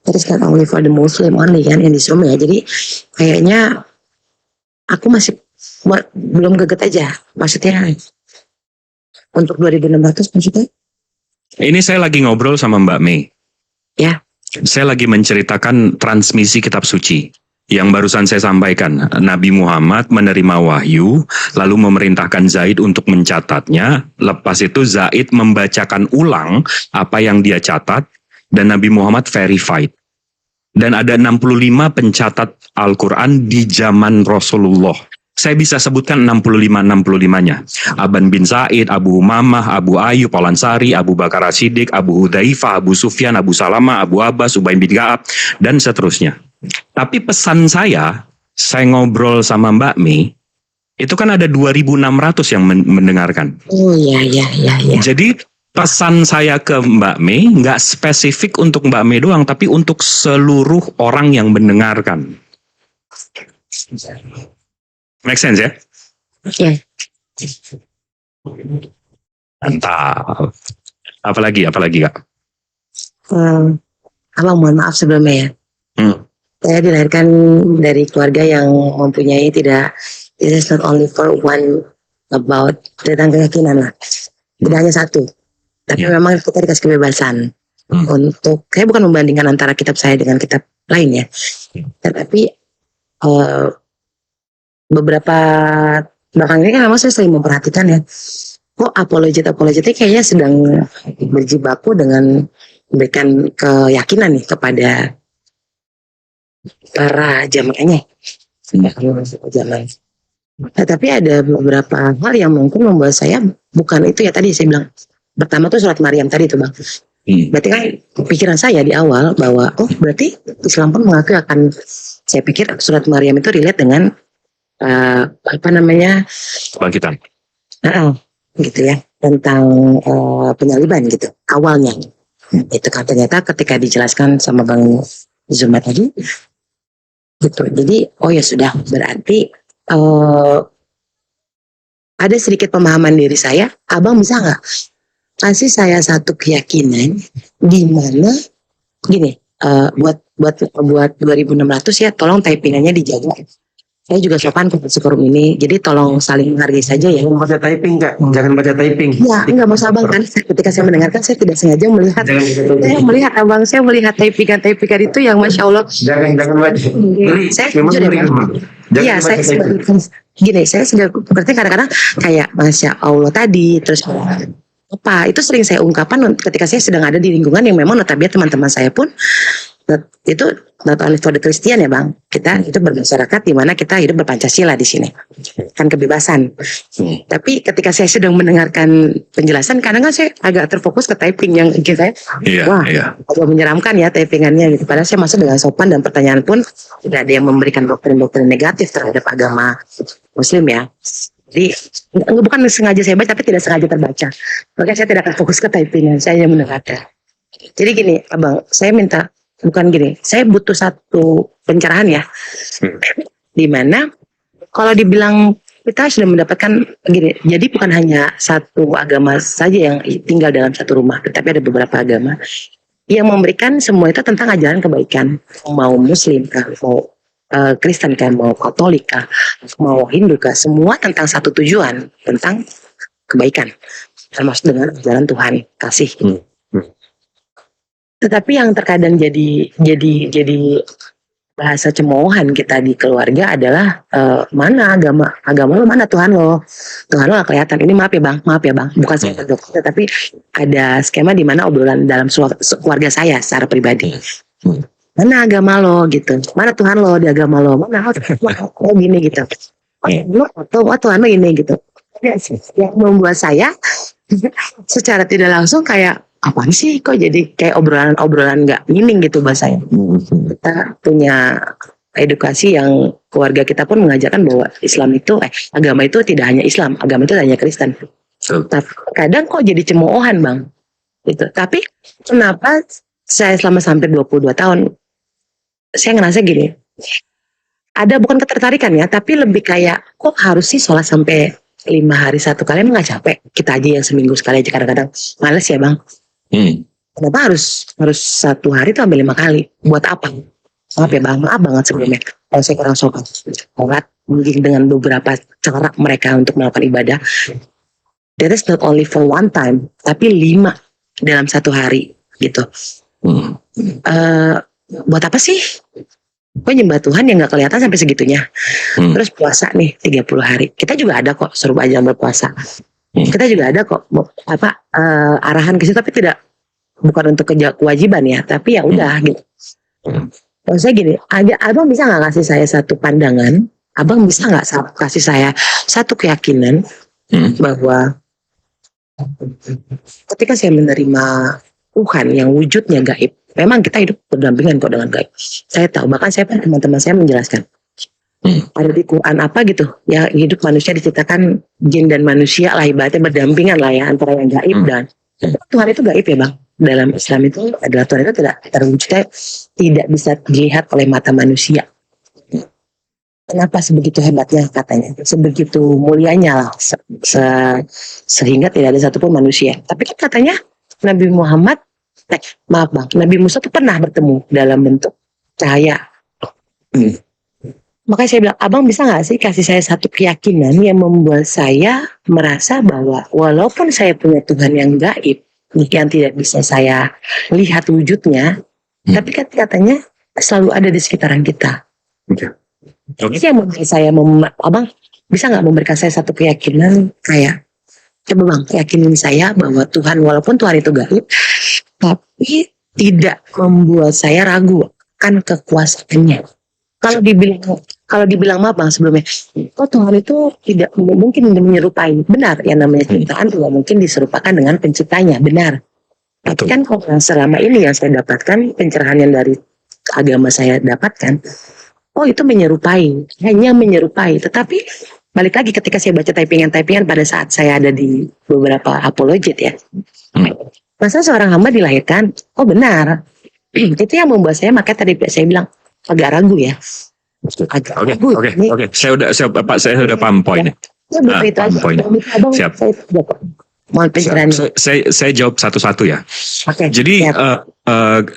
Terus kan only for the Muslim only kan yang disuruh ya. Jadi kayaknya aku masih belum geget aja. Maksudnya untuk 2.600 maksudnya? Ini saya lagi ngobrol sama Mbak Mei. Ya. Saya lagi menceritakan transmisi kitab suci yang barusan saya sampaikan. Nabi Muhammad menerima wahyu, lalu memerintahkan Zaid untuk mencatatnya. Lepas itu Zaid membacakan ulang apa yang dia catat, dan Nabi Muhammad verified. Dan ada 65 pencatat Al-Quran di zaman Rasulullah. Saya bisa sebutkan 65-65-nya. Aban bin Sa'id, Abu Umamah, Abu Ayyub Al-Ansari, Abu Bakar As-Siddiq, Abu Hudzaifah, Abu Sufyan, Abu Salamah, Abu Abbas, Ubayd bin Ka'ab, dan seterusnya. Tapi pesan saya ngobrol sama Mbak Mei, itu kan ada 2.600 yang mendengarkan. Oh iya. Jadi pesan saya ke Mbak Mei nggak spesifik untuk Mbak Mei doang, tapi untuk seluruh orang yang mendengarkan. Make sense ya? Ya. Mantap. Apalagi Kak? Abang mohon maaf sebelumnya ya. Saya dilahirkan dari keluarga yang mempunyai tidak, it is not only for one about tentang keyakinan lah. Tidak hanya satu, tapi Ya. memang kita dikasih kebebasan Hmm. untuk, saya bukan membandingkan antara kitab saya dengan kitab lain ya, tetapi beberapa belakang ini kan memang saya sering memperhatikan ya, kok apologet kayaknya sedang berjibaku dengan memberikan keyakinan nih kepada para jamaahnya. Jamaah. Nah, tapi ada beberapa hal yang mungkin membuat saya bukan itu ya, tadi saya bilang pertama tuh surat Maryam tadi tuh bang. Berarti kan pikiran saya di awal bahwa oh berarti Islam pun mengaku akan, saya pikir surat Maryam itu relate dengan apa namanya Kebangkitan. gitu ya, tentang penyaliban gitu awalnya. Itu kan ternyata ketika dijelaskan sama Bang Zuma tadi gitu. Jadi oh ya sudah, berarti ada sedikit pemahaman diri saya. Abang bisa nggak kasih saya satu keyakinan di mana gini, buat 2600 ya, tolong typingannya dijaga. Saya juga sopan ke forum ini, jadi tolong saling menghargai saja ya. Jangan baca typing kak, jangan baca typing. Ya, enggak mau abang kan. Ketika saya mendengarkan, saya tidak sengaja melihat. Jangan baca typing. Saya melihat typingan itu yang masya Allah. Jangan baca. Ngeri. Saya Memang jujur ya, ngeri. Bang. Memang. Jangan Iya, baca saya typing. gini, saya sudah berarti kadang-kadang kayak masya Allah tadi, terus apa itu sering saya ungkapkan ketika saya sedang ada di lingkungan yang memang notabene teman-teman saya pun itu not only for the Christian ya bang, kita itu bermasyarakat di mana kita hidup berpancasila di sini kan kebebasan. Tapi ketika saya sedang mendengarkan penjelasan, kadang kan saya agak terfokus ke typing yang mungkin saya Iya, wah iya. agak menyeramkan ya typingannya gitu. Padahal saya masuk dengan sopan dan pertanyaan pun tidak ada yang memberikan doktrin-doktrin negatif terhadap agama Muslim ya. Jadi bukan sengaja saya baca, tapi tidak sengaja terbaca. Makanya saya tidak akan fokus ke typingan, saya hanya mendengarkan. Jadi gini, abang, saya minta bukan gini, saya butuh satu pencerahan ya, di mana kalau dibilang kita sudah mendapatkan gini, jadi bukan hanya satu agama saja yang tinggal dalam satu rumah, tetapi ada beberapa agama yang memberikan semua itu tentang ajaran kebaikan, mau Muslim kah, mau Kristen kah, mau Katolik kah, mau Hindu kah, semua tentang satu tujuan, tentang kebaikan, termasuk dengan ajaran Tuhan kasih. Tetapi yang terkadang jadi bahasa cemoohan kita di keluarga adalah mana agama lo, mana Tuhan lo gak kelihatan. Ini maaf ya bang, bukan saya terdokter, tapi ada skema di mana obrolan dalam keluarga saya secara pribadi. Mana agama lo gitu, mana Tuhan lo di agama lo, mana lo gini gitu, lo atau Tuhan lo ini gitu. Yang membuat saya secara tidak langsung kayak apaan sih kok jadi kayak obrolan nggak meaning gitu bahasanya. Kita punya edukasi yang keluarga kita pun mengajarkan bahwa Islam itu agama itu tidak hanya Islam, agama itu hanya Kristen. Tapi kadang kok jadi cemoohan bang gitu. Tapi kenapa saya selama hampir 22 tahun saya ngerasa gini, ada bukan ketertarikan ya, tapi lebih kayak kok harus sih sholat sampai 5 hari 1 kali, emang nggak capek? Kita aja yang seminggu sekali aja kadang-kadang males ya bang. Kenapa harus 1 hari tuh ambil 5 kali? Buat apa? Maaf ya bang, maaf banget sebelumnya kalau saya kurang sopan. Sholat mungkin dengan beberapa cara mereka untuk melakukan ibadah, that is not only for one time, tapi 5 dalam 1 hari gitu. Buat apa sih? Kok nyembah Tuhan yang gak kelihatan sampai segitunya. Terus puasa nih 30 hari. Kita juga ada kok suruh aja berpuasa. Kita juga ada kok arahan ke situ, tapi bukan untuk kewajiban ya, tapi ya udah gitu. Kalau saya gini, abang bisa nggak kasih saya satu pandangan? Abang bisa nggak kasih saya satu keyakinan bahwa ketika saya menerima Tuhan yang wujudnya gaib, memang kita hidup berdampingan kok dengan gaib. Saya tahu, bahkan teman-teman saya menjelaskan. Ada di Quran apa gitu, ya hidup manusia diciptakan jin dan manusia lah, ibaratnya berdampingan lah ya antara yang gaib dan Tuhan itu gaib ya bang. Dalam Islam itu adalah Tuhan itu tidak terwujudnya, tidak bisa dilihat oleh mata manusia. Kenapa sebegitu hebatnya katanya, sebegitu mulianya lah, sehingga tidak ada satupun manusia. Tapi kan katanya Nabi Muhammad, maaf bang, Nabi Musa itu pernah bertemu dalam bentuk cahaya. Makanya saya bilang, abang bisa nggak sih kasih saya satu keyakinan yang membuat saya merasa bahwa walaupun saya punya Tuhan yang gaib, yang tidak bisa saya lihat wujudnya, tapi kan katanya selalu ada di sekitaran kita. Oke. Ini sih yang membuat saya, abang bisa nggak memberikan saya satu keyakinan kayak, coba bang, yakinin saya bahwa Tuhan, walaupun Tuhan itu gaib, tapi tidak membuat saya ragu akan kekuasaannya. Kalau dibilang maaf bang sebelumnya, oh Tuhan itu tidak mungkin menyerupai, benar yang namanya ciptaan juga mungkin diserupakan dengan penciptanya, benar. Tapi kan kalau yang selama ini yang saya dapatkan, pencerahan yang dari agama saya dapatkan, oh itu menyerupai, hanya menyerupai. Tetapi balik lagi ketika saya baca typingan pada saat saya ada di beberapa apologet ya, masa seorang hamba dilahirkan, oh benar, itu yang membuat saya, makanya tadi saya bilang agak ragu ya. Agak ragu. Oke. Saya sudah paham poinnya. Ya, betul itu aja. Poin. Abang, Siap. saya tidak mohon pencerahannya. Saya jawab satu-satu ya. Oke. Jadi siap.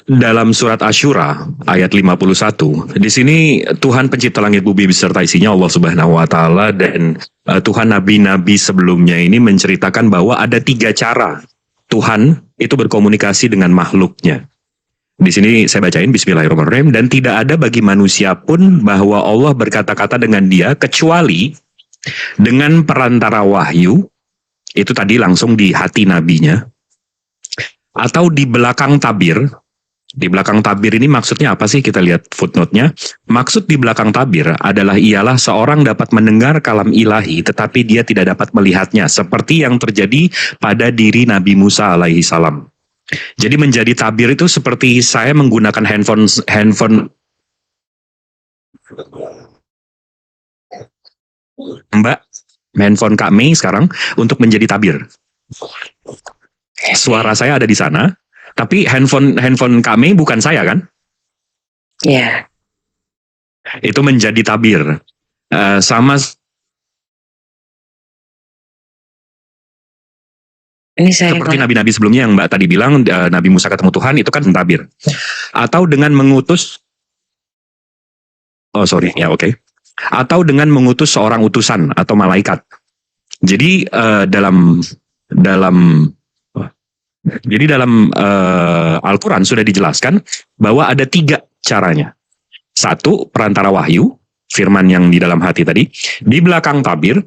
dalam surat Asyura ayat 51, di sini Tuhan pencipta langit bumi beserta isinya Allah Subhanahu wa taala, dan Tuhan nabi-nabi sebelumnya ini menceritakan bahwa ada 3 cara Tuhan itu berkomunikasi dengan makhluknya. Di sini saya bacain Bismillahirrahmanirrahim, dan tidak ada bagi manusia pun bahwa Allah berkata-kata dengan dia kecuali dengan perantara wahyu, itu tadi langsung di hati nabinya, atau di belakang tabir. Di belakang tabir ini maksudnya apa sih? Kita lihat footnote-nya. Maksud di belakang tabir adalah ialah seorang dapat mendengar kalam ilahi tetapi dia tidak dapat melihatnya, seperti yang terjadi pada diri Nabi Musa alaihi salam. Jadi menjadi tabir itu seperti saya menggunakan handphone Mbak, handphone Kak Mei sekarang untuk menjadi tabir. Suara saya ada di sana, tapi handphone Kak Mei bukan saya kan? Ya. Itu menjadi tabir. Sama Ini saya seperti nabi-nabi sebelumnya yang Mbak tadi bilang, Nabi Musa ketemu Tuhan itu kan tabir. Atau dengan mengutus, atau dengan mengutus seorang utusan atau malaikat. Jadi dalam Al-Quran sudah dijelaskan bahwa ada 3 caranya. 1, perantara wahyu, firman yang di dalam hati tadi, di belakang tabir,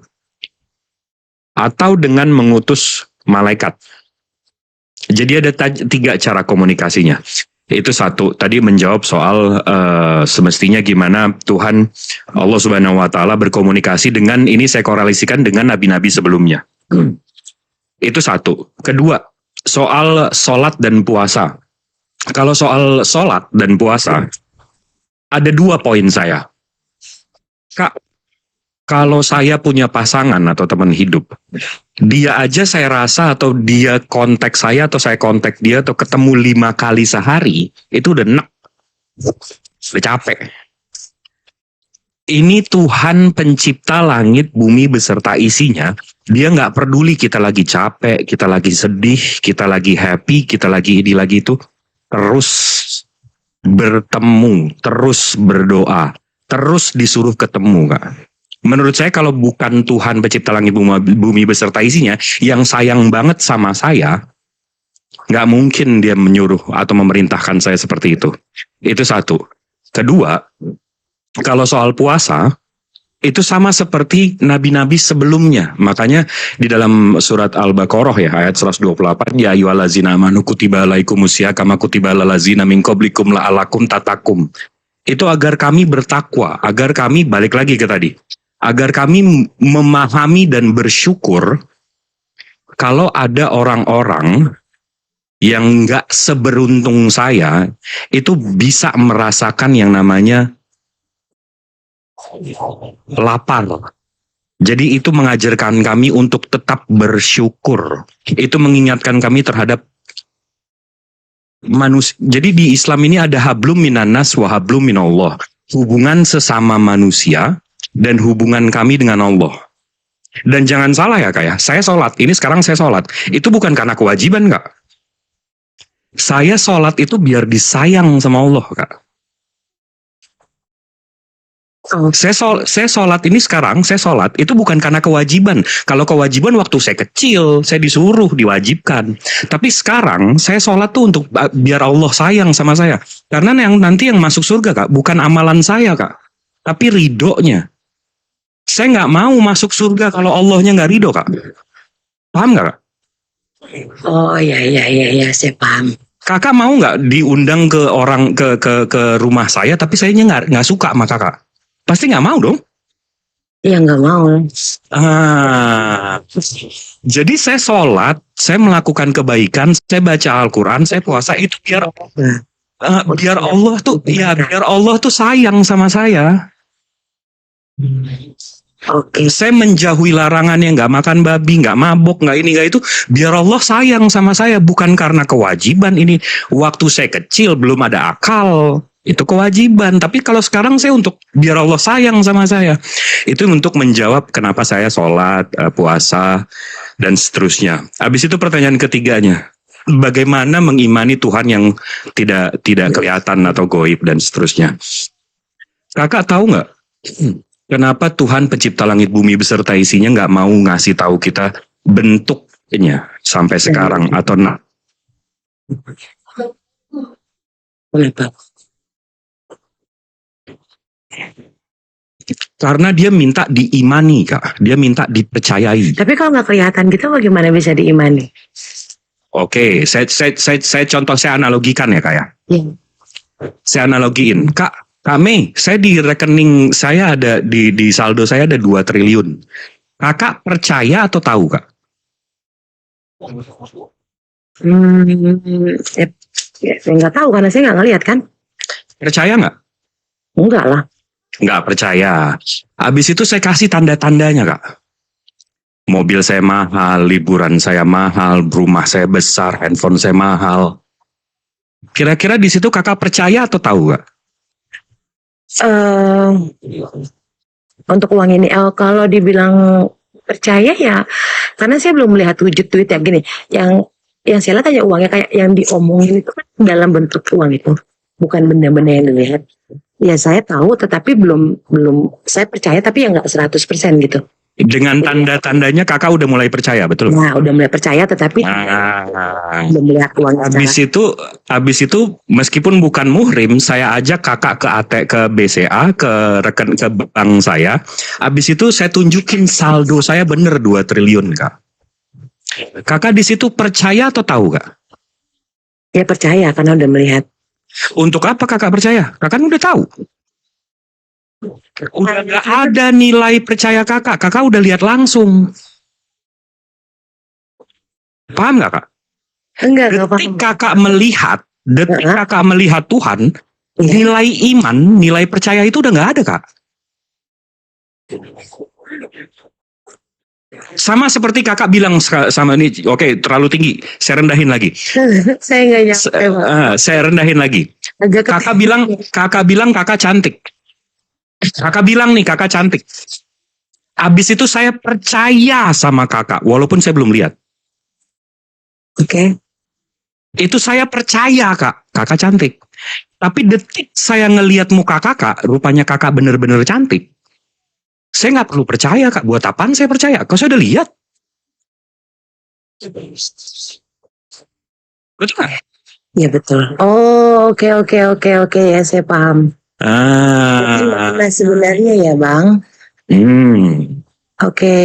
atau dengan mengutus malaikat. Jadi ada 3 cara komunikasinya. Itu 1, tadi menjawab soal semestinya gimana Tuhan Allah Subhanahu wa taala berkomunikasi dengan, ini saya korelasikan dengan nabi-nabi sebelumnya. Itu 1. Kedua, soal sholat dan puasa. Kalau soal sholat dan puasa, ada 2 poin saya. Kak, kalau saya punya pasangan atau teman hidup, dia aja saya rasa, atau dia kontak saya atau saya kontak dia, atau ketemu 5 kali sehari, itu udah enak, udah capek. Ini Tuhan pencipta langit bumi beserta isinya, dia nggak peduli kita lagi capek, kita lagi sedih, kita lagi happy, kita lagi ini lagi itu, terus bertemu, terus berdoa, terus disuruh ketemu, Kak. Menurut saya kalau bukan Tuhan pencipta langit bumi beserta isinya yang sayang banget sama saya, nggak mungkin dia menyuruh atau memerintahkan saya seperti itu. Itu 1. Kedua, kalau soal puasa, itu sama seperti nabi-nabi sebelumnya. Makanya di dalam surat Al-Baqarah ya, ayat 128, ya ayyuhallazina amanu kutiba alaikumusya kama kutiba alal ladzina min qablikum la'allakum tattaqun. Itu agar kami bertakwa, agar kami, balik lagi ke tadi, agar kami memahami dan bersyukur kalau ada orang-orang yang nggak seberuntung saya itu bisa merasakan yang namanya lapar. Jadi itu mengajarkan kami untuk tetap bersyukur. Itu mengingatkan kami terhadap manusia. Jadi di Islam ini ada hablum minannas wa hablum minallah. Hubungan sesama manusia dan hubungan kami dengan Allah. Dan jangan salah ya Kak ya, saya sholat, ini sekarang saya sholat, itu bukan karena kewajiban Kak. Saya sholat itu biar disayang sama Allah Kak. Oh, Saya sholat ini sekarang, saya sholat itu bukan karena kewajiban. Kalau kewajiban waktu saya kecil, saya disuruh, diwajibkan. Tapi sekarang saya sholat tuh untuk biar Allah sayang sama saya. Karena nanti yang masuk surga Kak, bukan amalan saya Kak, tapi ridhonya. Saya nggak mau masuk surga kalau Allahnya nggak ridho Kak. Paham nggak Kak? oh ya, saya paham. Kakak mau nggak diundang ke orang ke rumah saya, tapi sayanya nggak suka sama kakak? Pasti nggak mau dong. Iya nggak mau. Jadi saya sholat, saya melakukan kebaikan, saya baca Al-Quran, saya puasa itu biar Allah tuh, ya biar Allah tuh sayang sama saya. Oke. Saya menjauhi larangannya, nggak makan babi, nggak mabok, nggak ini, nggak itu. Biar Allah sayang sama saya, bukan karena kewajiban ini. Waktu saya kecil belum ada akal, itu kewajiban. Tapi kalau sekarang saya untuk biar Allah sayang sama saya. Itu untuk menjawab kenapa saya sholat, puasa, dan seterusnya. Habis itu pertanyaan ketiganya, bagaimana mengimani Tuhan yang tidak kelihatan atau goib dan seterusnya. Kakak tahu nggak? Kenapa Tuhan pencipta langit bumi beserta isinya nggak mau ngasih tahu kita bentuknya sampai sekarang atau Kenapa? karena dia minta diimani Kak, dia minta dipercayai. Tapi kalau nggak kelihatan gitu bagaimana bisa diimani? Oke, saya contoh, saya analogikan ya Kak ya. Iya. Saya analogiin, Kak saya di rekening saya ada di saldo saya ada 2 triliun. Kakak percaya atau tahu Kak? Saya nggak tahu karena saya nggak ngelihat kan. Percaya nggak? Enggak lah. Nggak percaya. Habis itu saya kasih tanda-tandanya Kak. Mobil saya mahal, liburan saya mahal, rumah saya besar, handphone saya mahal. Kira-kira di situ kakak percaya atau tahu Kak? Untuk uang ini, kalau dibilang percaya ya, karena saya belum melihat wujud duit ya gini. Yang saya lihat aja uangnya kayak yang diomongin itu kan dalam bentuk uang itu, bukan benda-benda yang dilihat. Ya saya tahu, tetapi belum saya percaya, tapi ya nggak 100% gitu. Dengan tanda-tandanya kakak udah mulai percaya, betul? Nah, udah mulai percaya, tetapi belum melihat uangnya. Habis itu meskipun bukan muhrim, saya ajak kakak ke BCA, ke bank saya. Habis itu saya tunjukin saldo saya bener 2 triliun Kak. Kakak di situ percaya atau tahu Kak? Ya percaya karena udah melihat. Untuk apa kakak percaya? Kakak udah tahu. Udah gak ada nilai percaya kakak udah lihat langsung. Paham gak Kak? Enggak Detik paham. kakak melihat Tuhan, nilai iman, nilai percaya itu udah gak ada Kak. Sama seperti kakak bilang sama ini, oke, terlalu tinggi, saya rendahin lagi. Saya nggak nyampe. Saya rendahin lagi. Kakak bilang kakak cantik. Kakak bilang nih kakak cantik. Abis itu saya percaya sama kakak, walaupun saya belum lihat. Oke. Itu saya percaya kakak cantik. Tapi detik saya ngelihat muka kakak, rupanya kakak bener-bener cantik. Saya nggak perlu percaya Kak. Buat apaan saya percaya? Kau saya udah lihat. Betul nggak? Ya betul. Oh, oke. Ya saya paham. Nah, sebenarnya ya Bang. Oke.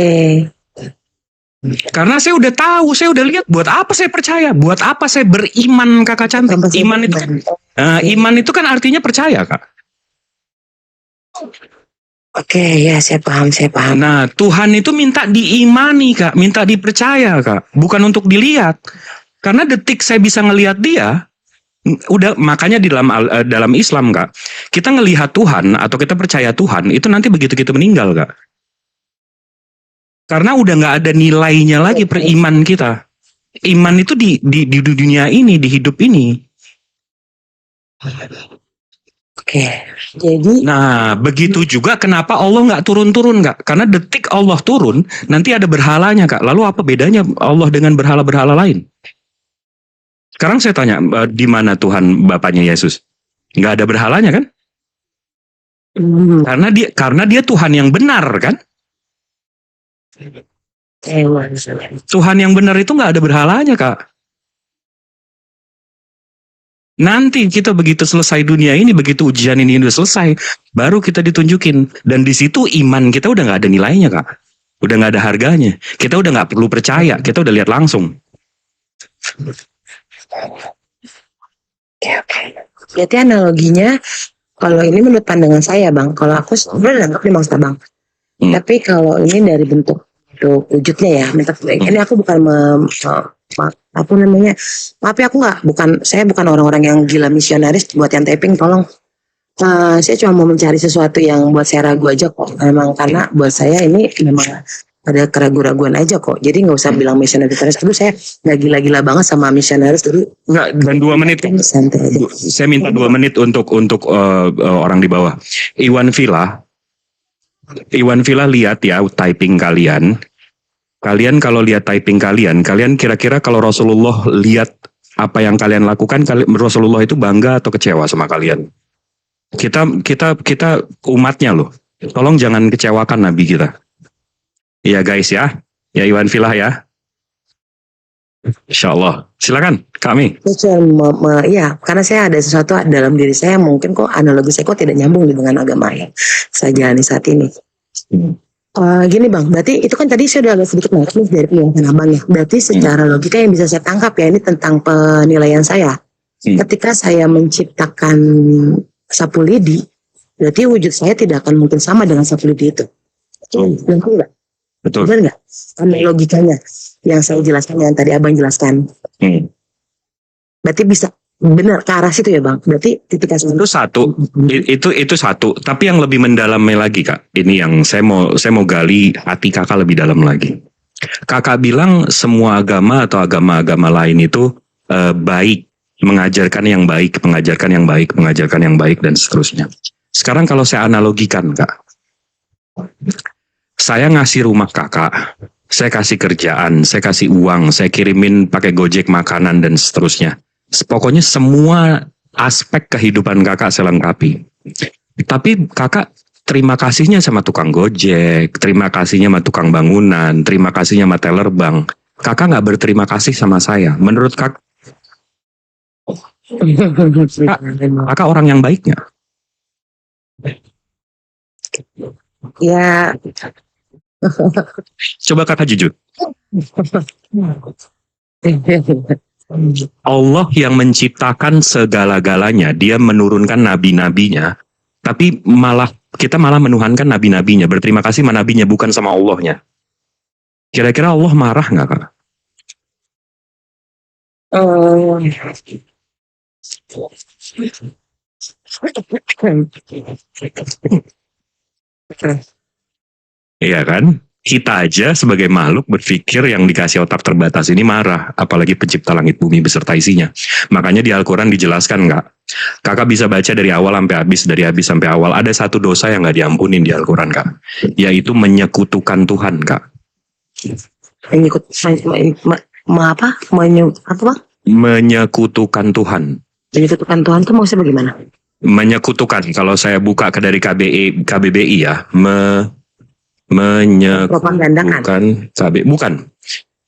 Karena saya udah tahu, saya udah lihat. Buat apa saya percaya? Buat apa saya beriman kakak cantik? Iman itu kan artinya percaya Kak. Oke, ya saya paham. Nah, Tuhan itu minta diimani Kak, minta dipercaya Kak, bukan untuk dilihat. Karena detik saya bisa ngelihat dia, udah makanya di dalam Islam Kak, kita ngelihat Tuhan atau kita percaya Tuhan itu nanti begitu kita meninggal Kak. Karena udah nggak ada nilainya lagi periman kita. Iman itu di dunia ini, di hidup ini. Oke, jadi. Nah, begitu juga kenapa Allah nggak turun-turun Kak? Karena detik Allah turun, nanti ada berhalanya Kak. Lalu apa bedanya Allah dengan berhala-berhala lain? Sekarang saya tanya, di mana Tuhan Bapaknya Yesus? Nggak ada berhalanya kan? Karena dia Tuhan yang benar kan? Tuhan yang benar itu nggak ada berhalanya, Kak. Nanti kita begitu selesai dunia ini, begitu ujian ini udah selesai, baru kita ditunjukin. Dan di situ iman kita udah nggak ada nilainya, Kak. Udah nggak ada harganya. Kita udah nggak perlu percaya, kita udah lihat langsung. Oke. Berarti analoginya, kalau ini menurut pandangan saya Bang, kalau aku sebenarnya nangkep nih Bang Bang. Tapi kalau ini dari bentuk wujudnya ya, ini aku bukan apa namanya, maaf ya, saya bukan orang-orang yang gila misionaris. Buat yang taping tolong, saya cuma mau mencari sesuatu yang buat saya ragu aja kok, memang karena buat saya ini memang ada keraguan-raguan aja kok, jadi nggak usah bilang misionaris terus. Aduh, saya nggak gila-gila banget sama misionaris, jadi Nggak, dan 2 menit. santai aja. Saya minta 2 menit untuk orang di bawah. Iwan Villa lihat ya typing kalian. Kalian kalau lihat typing kalian kira-kira kalau Rasulullah lihat apa yang kalian lakukan, Rasulullah itu bangga atau kecewa sama kalian? Kita umatnya loh. Tolong jangan kecewakan Nabi kita. Iya guys ya. Ya Iwan Villa ya. Insyaallah. Silakan kami. Ya, karena saya ada sesuatu dalam diri saya, mungkin kok analogi saya kok tidak nyambung dengan agama yang saya jalani saat ini. Gini Bang, berarti itu kan tadi saya udah agak sedikit narik nih dari penjelasan Abang ya. Berarti secara logika yang bisa saya tangkap ya, ini tentang penilaian saya. Ketika saya menciptakan sapu lidi, berarti wujud saya tidak akan mungkin sama dengan sapu lidi itu. Betul nggak? Betul. Benar nggak? Karena logikanya yang saya jelaskan, yang tadi Abang jelaskan. Berarti bisa benar ke arah situ ya Bang. Berarti ketika Itu satu. Tapi yang lebih mendalamnya lagi Kak. Ini yang saya mau gali hati Kakak lebih dalam lagi. Kakak bilang semua agama atau agama-agama lain itu baik, mengajarkan yang baik, mengajarkan yang baik dan seterusnya. Sekarang kalau saya analogikan Kak, saya ngasih rumah Kakak, saya kasih kerjaan, saya kasih uang, saya kirimin pakai Gojek makanan dan seterusnya. Pokoknya semua aspek kehidupan Kakak saya lengkapi. Tapi Kakak terima kasihnya sama tukang Gojek, terima kasihnya sama tukang bangunan, terima kasihnya sama teller bank. Kakak nggak berterima kasih sama saya. Menurut Kakak orang yang baik nggak? ya Coba Kakak jujur. Allah yang menciptakan segala-galanya, dia menurunkan nabi-nabinya, tapi kita malah menuhankan nabi-nabinya, berterima kasih sama nabinya, bukan sama Allahnya. Kira-kira Allah marah nggak Kak? Iya kan? Kita aja sebagai makhluk berpikir yang dikasih otak terbatas ini marah, apalagi pencipta langit bumi beserta isinya. Makanya di Al-Quran dijelaskan Kak, Kakak bisa baca dari awal sampai habis, dari habis sampai awal. Ada satu dosa yang nggak diampunin di Al-Quran Kak, yaitu menyekutukan Tuhan Kak. Menyekutukan Tuhan. Menyekutukan Tuhan itu maksudnya bagaimana? Menyekutukan, kalau saya buka ke dari KBBI ya, menyekutukan bukan.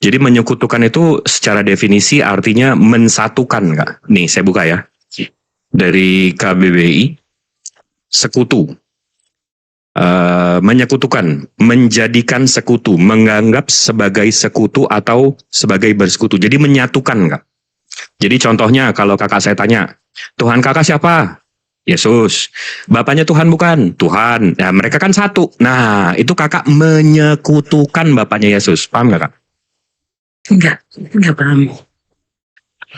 Jadi menyekutukan itu secara definisi artinya mensatukan Kak. Nih saya buka ya. Dari KBBI, sekutu. Menyekutukan, menjadikan sekutu, menganggap sebagai sekutu atau sebagai bersekutu. Jadi menyatukan Kak. Jadi contohnya kalau kakak saya tanya, Tuhan kakak siapa? Yesus. Bapaknya Tuhan bukan? Tuhan. Ya, mereka kan satu. Nah, itu kakak menyekutukan bapaknya Yesus. Paham gak Kak? Enggak paham.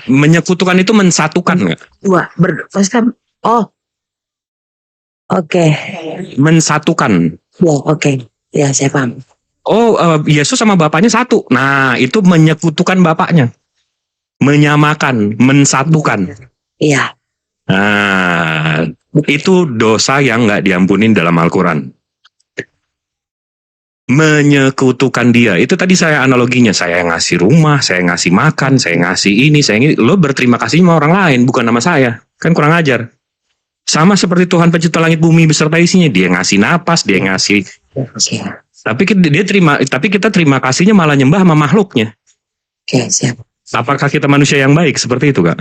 Menyekutukan itu mensatukan gak? Oke. Mensatukan. Ya, oke. Ya, saya paham. Yesus sama bapaknya satu. Nah, itu menyekutukan bapaknya. Menyamakan, mensatukan. Iya. Nah, itu dosa yang nggak diampunin dalam Al-Quran. Menyekutukan dia. Itu tadi saya analoginya. Saya ngasih rumah, saya ngasih makan, saya ngasih ini, saya ini. Lo berterima kasih sama orang lain, bukan sama saya. Kan kurang ajar. Sama seperti Tuhan pencipta langit bumi beserta isinya, dia ngasih napas, dia ngasih. Siap. Tapi kita terima kasihnya malah nyembah sama makhluknya. Oke, siap. Apakah kita manusia yang baik seperti itu, Kak?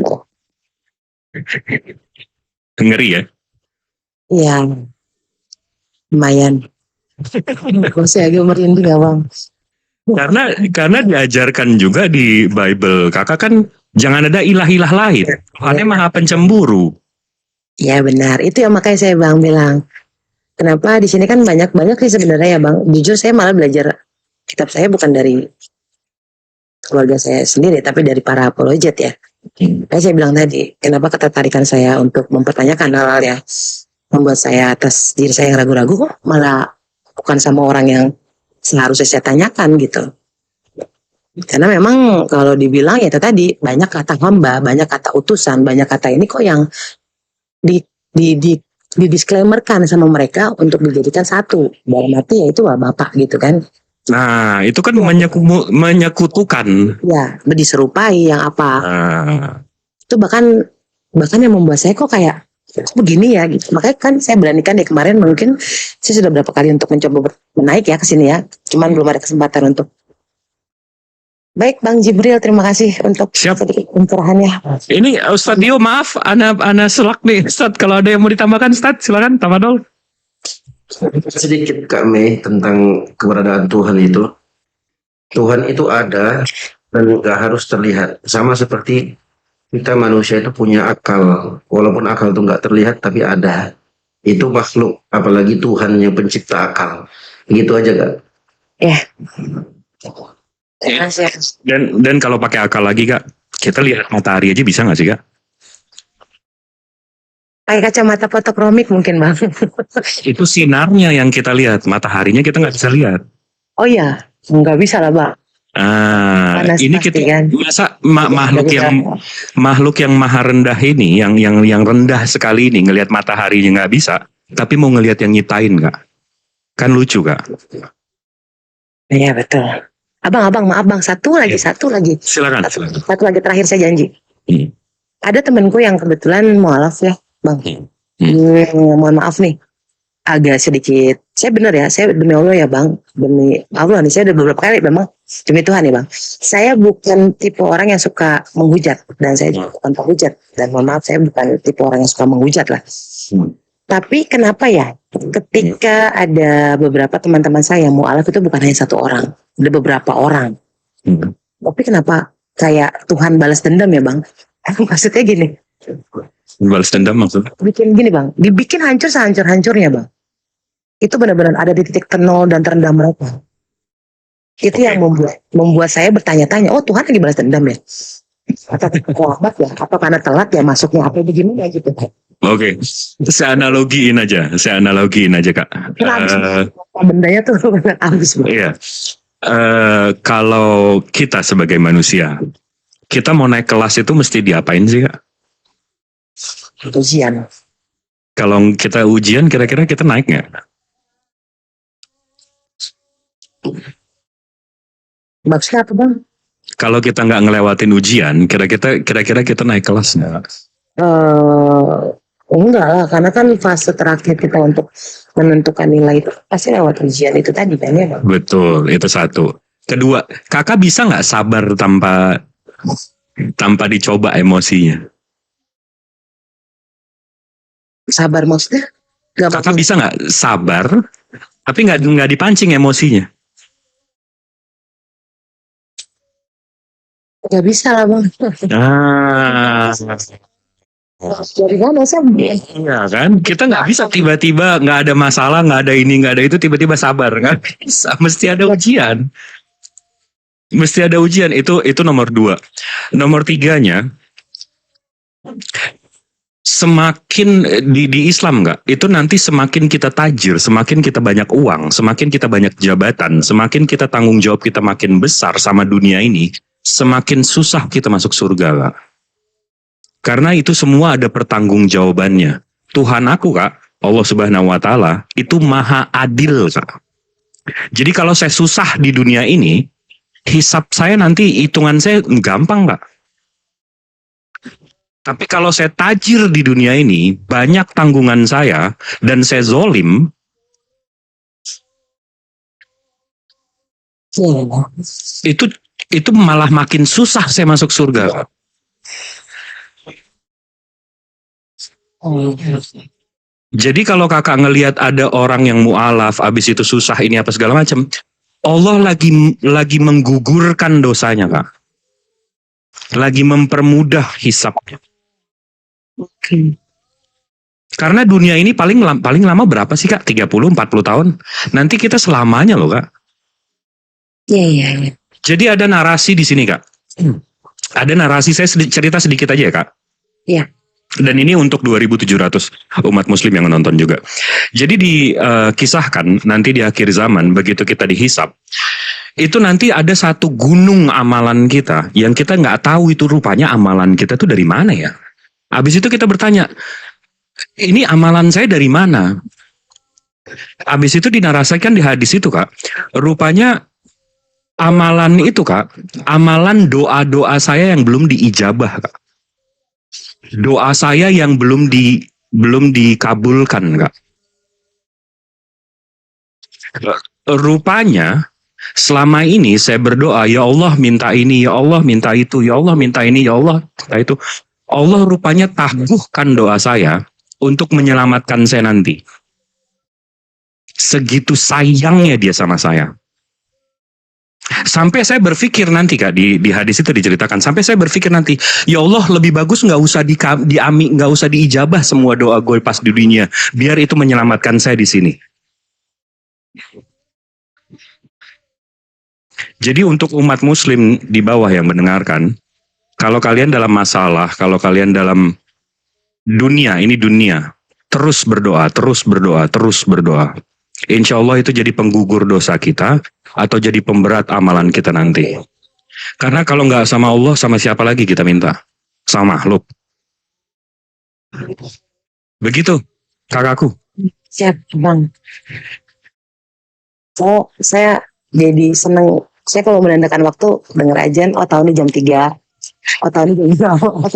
Ngeri ya. Iya. Lumayan. Masih agak merinding ya bang. Karena diajarkan juga di Bible, Kakak kan jangan ada ilah-ilah lain. Tuhannya maha pencemburu. Iya benar. Itu yang makanya saya bang bilang. Kenapa di sini kan banyak sih sebenarnya ya bang. Jujur saya malah belajar kitab saya bukan dari keluarga saya sendiri, tapi dari para apologet ya. Kayak saya bilang tadi, kenapa ketertarikan saya untuk mempertanyakan hal-hal yang membuat saya atas diri saya yang ragu-ragu kok malah bukan sama orang yang seharusnya saya tanyakan gitu. Karena memang kalau dibilang ya itu tadi banyak kata hamba, banyak kata utusan, banyak kata ini kok yang didisklaimerkan sama mereka untuk dijadikan satu. Dalam arti ya itu Bapak gitu kan. Nah, itu kan menyekutukan. Ya, diserupai yang apa. Nah, Itu bahkan yang membuat saya kok kayak kok begini ya gitu. Makanya kan saya beranikan ya kemarin mungkin saya sudah berapa kali untuk mencoba menaik ya ke sini ya. Cuman belum ada kesempatan untuk. Baik Bang Jibril, terima kasih untuk Siap. sedikit pencerahannya. ini Ustadz Dio, maaf, ana selak nih, Ustadz. Kalau ada yang mau ditambahkan, Ustadz, silakan tambah dong. Sedikit kami tentang keberadaan Tuhan itu. Tuhan itu ada dan nggak harus terlihat. Sama seperti kita manusia itu punya akal. Walaupun akal itu nggak terlihat tapi ada. Itu makhluk, apalagi Tuhan yang pencipta akal. Begitu aja Kak. Ya. Terima kasih. Dan kalau pakai akal lagi, Kak, kita lihat matahari aja bisa nggak sih, Kak? Pakai kacamata fotokromik mungkin Bang. Itu sinarnya yang kita lihat, mataharinya kita nggak bisa lihat. Oh iya, nggak bisa lah Bang. Panas Ini pasti, kita kan? masa makhluk yang maha rendah ini, yang rendah sekali ini ngelihat mataharinya nggak bisa, tapi mau ngelihat yang nyiptain, Kak? Kan lucu, Kak? Iya betul. Abang, maaf Bang, satu lagi. Silakan. Satu lagi terakhir saya janji. Hmm. Ada temanku yang kebetulan mualaf ya, Bang. Mohon maaf nih, agak sedikit. Saya benar ya, saya demi Allah ya Bang, demi Allah nih, saya udah beberapa kali memang demi Tuhan ya Bang. Saya bukan tipe orang yang suka menghujat dan saya juga bukan penghujat dan mohon maaf saya bukan tipe orang yang suka menghujat lah. Tapi kenapa ya, ketika ada beberapa teman-teman saya mualaf itu bukan hanya satu orang, ada beberapa orang. Tapi kenapa kayak Tuhan balas dendam ya Bang? Maksudnya gini. Balas dendam maksudnya? Bikin gini Bang, dibikin hancur sehancur-hancurnya Bang. Itu benar-benar ada di titik nol dan terendah mereka. Itu yang membuat saya bertanya-tanya, oh Tuhan lagi balas dendam ya? Atau kelabat ya? Atau karena telat ya masuknya? Apa begini ya gitu? Oke, saya analogiin aja, Kak. Bendanya tuh habis Bang. Iya. Kalau kita sebagai manusia, kita mau naik kelas itu mesti diapain sih, Kak? Ujian. Kalau kita ujian, kira-kira kita naik nggak? Maksudnya apa Bang? Kalau kita nggak ngelewatin ujian, kira-kira kita naik kelas nggak? Enggak lah, karena kan fase terakhir kita untuk menentukan nilai itu pasti lewat ujian itu tadi kan ya Bang? Betul, itu satu. Kedua, kakak bisa nggak sabar tanpa dicoba emosinya? Sabar maksudnya? Kakak bisa nggak sabar, tapi nggak dipancing emosinya? Gak bisa lah Bang. Dari mana sih? Iya kan, kita nggak bisa tiba-tiba nggak ada masalah, nggak ada ini, nggak ada itu, tiba-tiba sabar, nggak bisa. Mesti ada ujian. Itu nomor 2. Nomor 3-nya, semakin di Islam nggak, itu nanti semakin kita tajir, semakin kita banyak uang, semakin kita banyak jabatan, semakin kita tanggung jawab kita makin besar sama dunia ini, semakin susah kita masuk surga, Kak. Karena itu semua ada pertanggungjawabannya. Tuhan aku, Kak, Allah Subhanahu wa Ta'ala, itu maha adil, Kak. Jadi kalau saya susah di dunia ini, hisab saya nanti, hitungan saya gampang, Kak. Tapi kalau saya tajir di dunia ini, banyak tanggungan saya, dan saya zolim, itu malah makin susah saya masuk surga. Jadi kalau kakak ngelihat ada orang yang mu'alaf, abis itu susah ini apa segala macam, Allah lagi menggugurkan dosanya, Kak. Lagi mempermudah hisabnya. Karena dunia ini paling lama berapa sih, Kak? 30-40 tahun. Nanti kita selamanya loh, Kak. Iya. Jadi ada narasi di sini, Kak. Ada narasi, saya cerita sedikit aja ya, Kak. Iya. Dan ini untuk 2.700 umat muslim yang menonton juga. Jadi dikisahkan nanti di akhir zaman, begitu kita dihisap, itu nanti ada satu gunung amalan kita yang kita nggak tahu itu rupanya amalan kita tuh dari mana ya. Habis itu kita bertanya, ini amalan saya dari mana? Habis itu dinarasikan di hadis itu, Kak, rupanya amalan itu, Kak, amalan doa-doa saya yang belum diijabah, Kak. Doa saya yang belum dikabulkan, Kak. Rupanya selama ini saya berdoa, ya Allah minta ini, ya Allah minta itu, ya Allah minta ini, ya Allah minta itu. Allah rupanya tangguhkan doa saya untuk menyelamatkan saya nanti. Segitu sayangnya dia sama saya. Sampai saya berpikir nanti, Kak, di hadis itu diceritakan, sampai saya berpikir nanti, ya Allah lebih bagus nggak usah nggak usah diijabah semua doa gue pas di dunia, biar itu menyelamatkan saya di sini. Jadi untuk umat muslim di bawah yang mendengarkan, kalau kalian dalam masalah, kalau kalian dalam dunia, ini dunia, terus berdoa, terus berdoa, terus berdoa. Insya Allah itu jadi penggugur dosa kita atau jadi pemberat amalan kita nanti. Karena kalau nggak sama Allah, sama siapa lagi kita minta? Sama makhluk. Begitu, kakakku. Siap, Bang. Saya jadi seneng. Saya kalau menandakan waktu denger ajan, tahun ini jam 3. Tahun ini jam 3.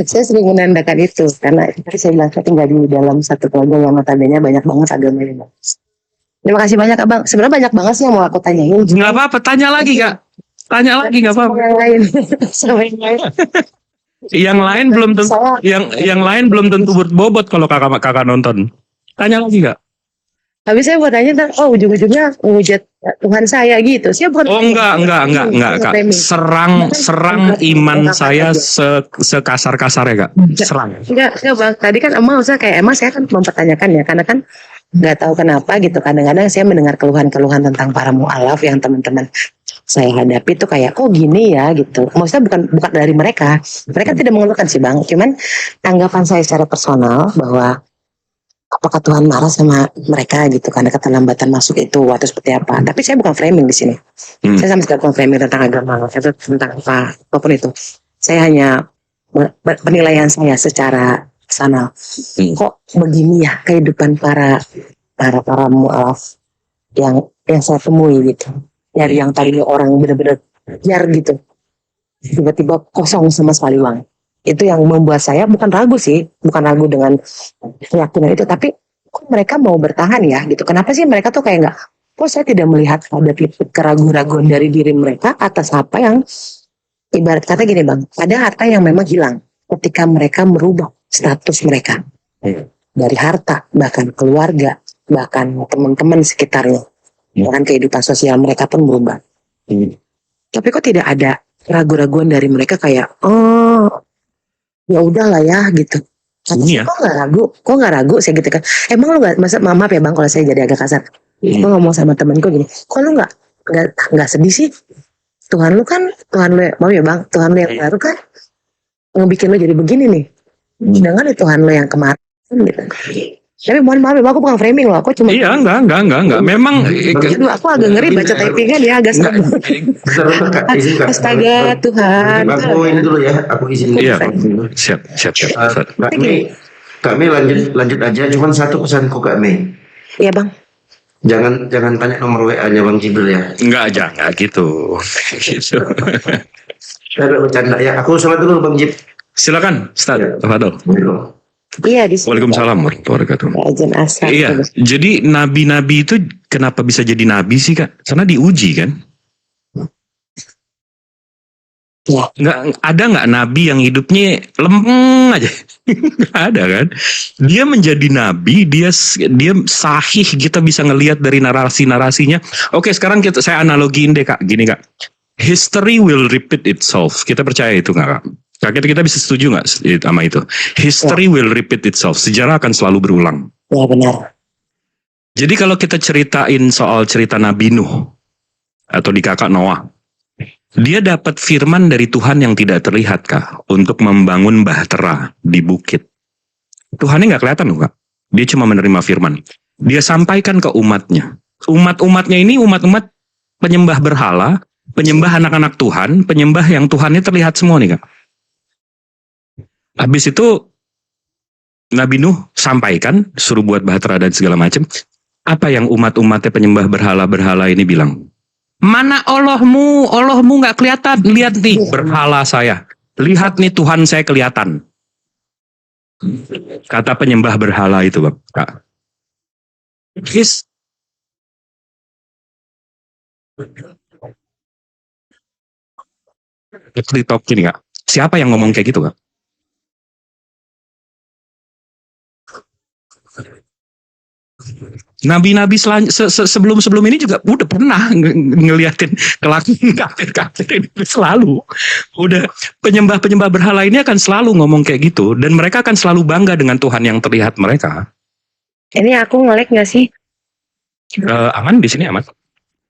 Saya sering menandakan itu karena tadi saya bilang saya tinggal di dalam satu keluarga yang notabene banyak banget agamanya. Terima kasih banyak, Abang. Sebenarnya banyak banget sih yang mau aku tanyain. Nggak apa-apa, tanya lagi, Kak. Tanya lagi, nggak apa-apa. Yang lain, sama yang lain. Yang lain belum tentu, yang lain belum tentu berbobot kalau kakak nonton. Tanya lagi, Kak. Habis saya mau tanya, ujung-ujungnya menghujat Tuhan saya gitu. Saya bukan. Oh enggak, Kak. Serang iman saya sekasar-kasarnya, Kak. Serang. Enggak, Bang. Tadi kan emang saya kan mempertanyakan ya, karena kan nggak tahu kenapa gitu. Kadang-kadang saya mendengar keluhan-keluhan tentang para mu'alaf yang teman-teman saya hadapi itu kayak kok gini ya gitu. Maksudnya bukan dari mereka. Mereka tidak mengeluhkan sih, Bang. Cuman tanggapan saya secara personal bahwa apakah Tuhan marah sama mereka gitu karena keterlambatan masuk itu atau seperti apa. Tapi saya bukan framing di sini. Saya sama sekali bukan framing tentang agama atau tentang apapun itu. Saya hanya penilaian saya secara personal. Kok begini ya kehidupan para mu'alaf yang saya temui gitu. Dari yang tadinya orang benar-benar jar gitu. Tiba-tiba kosong sama sekali, Bang. Itu yang membuat saya bukan ragu dengan keyakinan itu, tapi kok mereka mau bertahan ya gitu. Kenapa sih mereka tuh kayak kok saya tidak melihat ada titik keraguan-raguan dari diri mereka atas apa yang ibarat kata gini, Bang, ada harta yang memang hilang ketika mereka merubah status mereka dari harta, bahkan keluarga, bahkan teman-teman sekitarnya, bahkan kehidupan sosial mereka pun berubah. Tapi kok tidak ada ragu-raguan dari mereka kayak ya udahlah ya gitu. Kok nggak ragu saya gitu kan. Emang lu nggak, maaf ya, Bang, kalau saya jadi agak kasar. Gue ngomong sama temenku gini, kok lu nggak sedih sih? Tuhan lu maaf ya, Bang, Tuhan lu yang baru kan ngebikin lu jadi begini nih. Sedangkan Tuhan lu yang kemarin gitu. Tapi mohon maaf ya, Bang, aku bukan framing loh, aku cuma. Iya, enggak. Memang aku agak ngeri baca typingan ya, agak serem. Astaga Tuhan. Aku ini dulu ya, aku izin. Iya, siap. Kak Mei lanjut aja, cuman satu pesanku Kak Mei. Iya, Bang. Jangan tanya nomor WA-nya Bang Jibril ya. Enggak, jangan gitu. Ada bercanda ya. Aku sholat dulu Bang Jib. Silakan, Ustaz. Ya. Tafadhol. Iya, di sini. Waalaikumsalam warahmatullahi wabarakatuh. Azan asar. Iya, jadi nabi-nabi itu kenapa bisa jadi nabi sih, Kak? Karena diuji kan? Ya. Ada nggak nabi yang hidupnya lempeng aja? Nggak ada kan? Dia menjadi nabi, dia sahih, kita bisa ngelihat dari narasi-narasinya. Oke, sekarang saya analogiin deh, Kak. Gini, Kak. History will repeat itself. Kita percaya itu nggak, Kak? Kak, kita bisa setuju nggak sama itu? History will repeat itself. Sejarah akan selalu berulang. Ya benar. Jadi kalau kita ceritain soal cerita Nabi Nuh atau di kakak Noah, dia dapat firman dari Tuhan yang tidak terlihat, Kak, untuk membangun bahtera di bukit. Tuhannya nggak kelihatan loh, Kak. Dia cuma menerima firman. Dia sampaikan ke umatnya. Umat-umatnya ini umat-umat penyembah berhala, penyembah anak-anak Tuhan, penyembah yang Tuhannya terlihat semua nih, Kak. Habis itu Nabi Nuh sampaikan, suruh buat bahtera dan segala macam. Apa yang umat-umatnya penyembah berhala-berhala ini bilang? Mana Allahmu? Allahmu nggak kelihatan. Lihat nih berhala saya. Lihat nih Tuhan saya kelihatan. Kata penyembah berhala itu, Kak. Talk gini, Kak. Siapa yang ngomong kayak gitu, Kak? Nabi-nabi sebelum ini juga udah pernah ngeliatin kelakuan kafir-kafir ini selalu. Udah penyembah-penyembah berhala ini akan selalu ngomong kayak gitu dan mereka akan selalu bangga dengan Tuhan yang terlihat mereka. Ini aku nge-lag nggak sih? Aman di sini aman.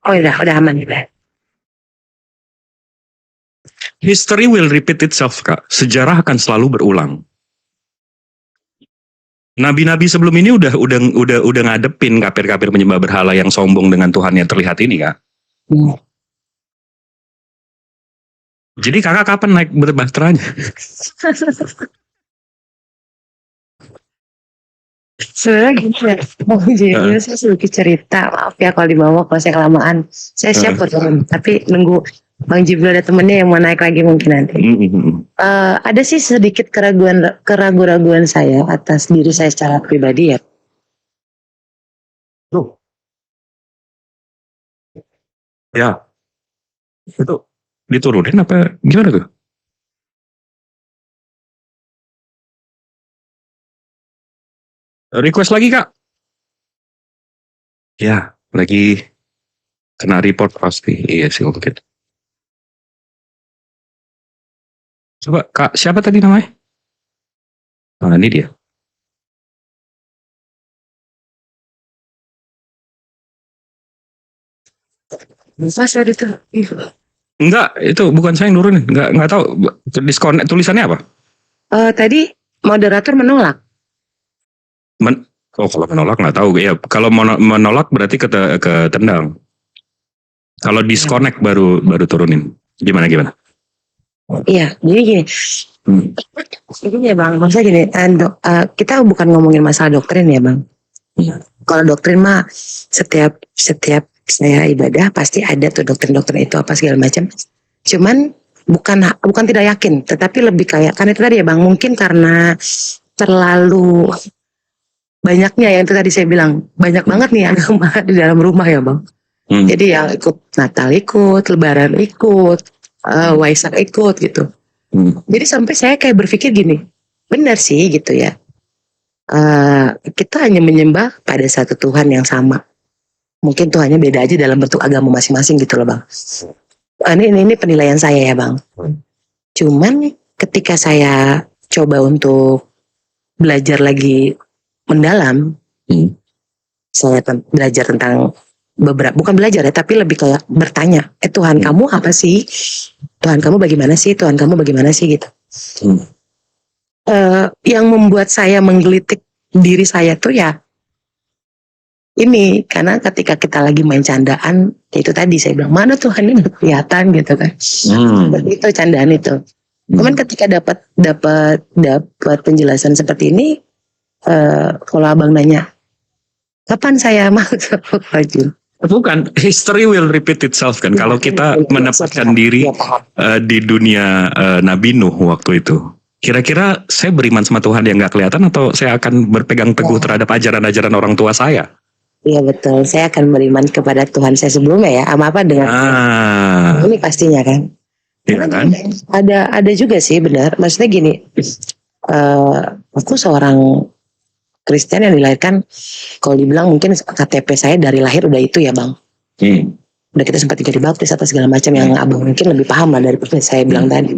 Oh udah aman udah. History will repeat itself, Kak. Sejarah akan selalu berulang. Nabi-nabi sebelum ini udah ngadepin kafir-kafir penyembah berhala yang sombong dengan Tuhan yang terlihat ini, Kak. Jadi kakak kapan naik berbasteranya? Sebenarnya gitu ya. Jadi saya sedikit cerita. Maaf ya kalau dibawa, kalau saya kelamaan. Saya siap buat turun. Tapi nunggu Bang Jibril ada temennya yang mau naik lagi mungkin nanti. Ada sih sedikit keraguan-raguan saya atas diri saya secara pribadi ya. Tuh. Ya. Itu diturunin apa gimana tuh? Request lagi, Kak? Ya, lagi kena report pasti. Iya sih mungkin. Coba, Kak, siapa tadi namanya? Nah, ini dia. Mas ada itu. Enggak, itu bukan saya yang nurunin. Enggak tahu. Disconnect tulisannya apa? Tadi moderator menolak. Kalau menolak nggak tahu. Ya, kalau menolak berarti ketendang. Kalau disconnect baru turunin. Gimana? Iya, jadi gini. Ini ya Bang, maksudnya gini, kita bukan ngomongin masalah doktrin ya Bang. Kalau doktrin mah setiap saya ibadah pasti ada tuh doktrin itu apa segala macam. Cuman bukan tidak yakin, tetapi lebih kayak kan itu tadi ya Bang, mungkin karena terlalu banyaknya yang itu tadi saya bilang, banyak banget nih agama di dalam rumah ya Bang. Jadi yang ikut Natal ikut, Lebaran ikut, Waisak ikut gitu. Jadi sampai saya kayak berpikir gini, benar sih gitu ya. Kita hanya menyembah pada satu Tuhan yang sama. Mungkin Tuhannya beda aja dalam bentuk agama masing-masing gitu loh Bang. Ini penilaian saya ya Bang. Cuman ketika saya coba untuk belajar lagi mendalam, saya belajar tentang bukan belajar ya, tapi lebih kayak bertanya, Tuhan kamu apa sih? Tuhan kamu bagaimana sih? Tuhan kamu bagaimana sih gitu. Yang membuat saya menggelitik diri saya tuh ya ini, karena ketika kita lagi main candaan, itu tadi saya bilang mana Tuhan ini nggak kelihatan gitu kan. Seperti itu candaan itu. Cuman ketika dapat penjelasan seperti ini, kalau abang nanya, kapan saya masuk rajin? Bukan, history will repeat itself kan. Kalau kita menempatkan diri di dunia Nabi Nuh waktu itu, Kira-kira saya beriman sama Tuhan yang nggak kelihatan atau saya akan berpegang teguh terhadap ajaran-ajaran orang tua saya? Iya betul, saya akan beriman kepada Tuhan saya sebelumnya ya, sama apa dengan ini pastinya kan. Iya kan? Ada juga sih benar, maksudnya gini, aku seorang Kristen yang dilahirkan, kalau dibilang mungkin KTP saya dari lahir udah itu ya bang. Udah kita sempat juga dibaptis atau segala macam yang abang mungkin lebih paham lah dari yang saya bilang tadi.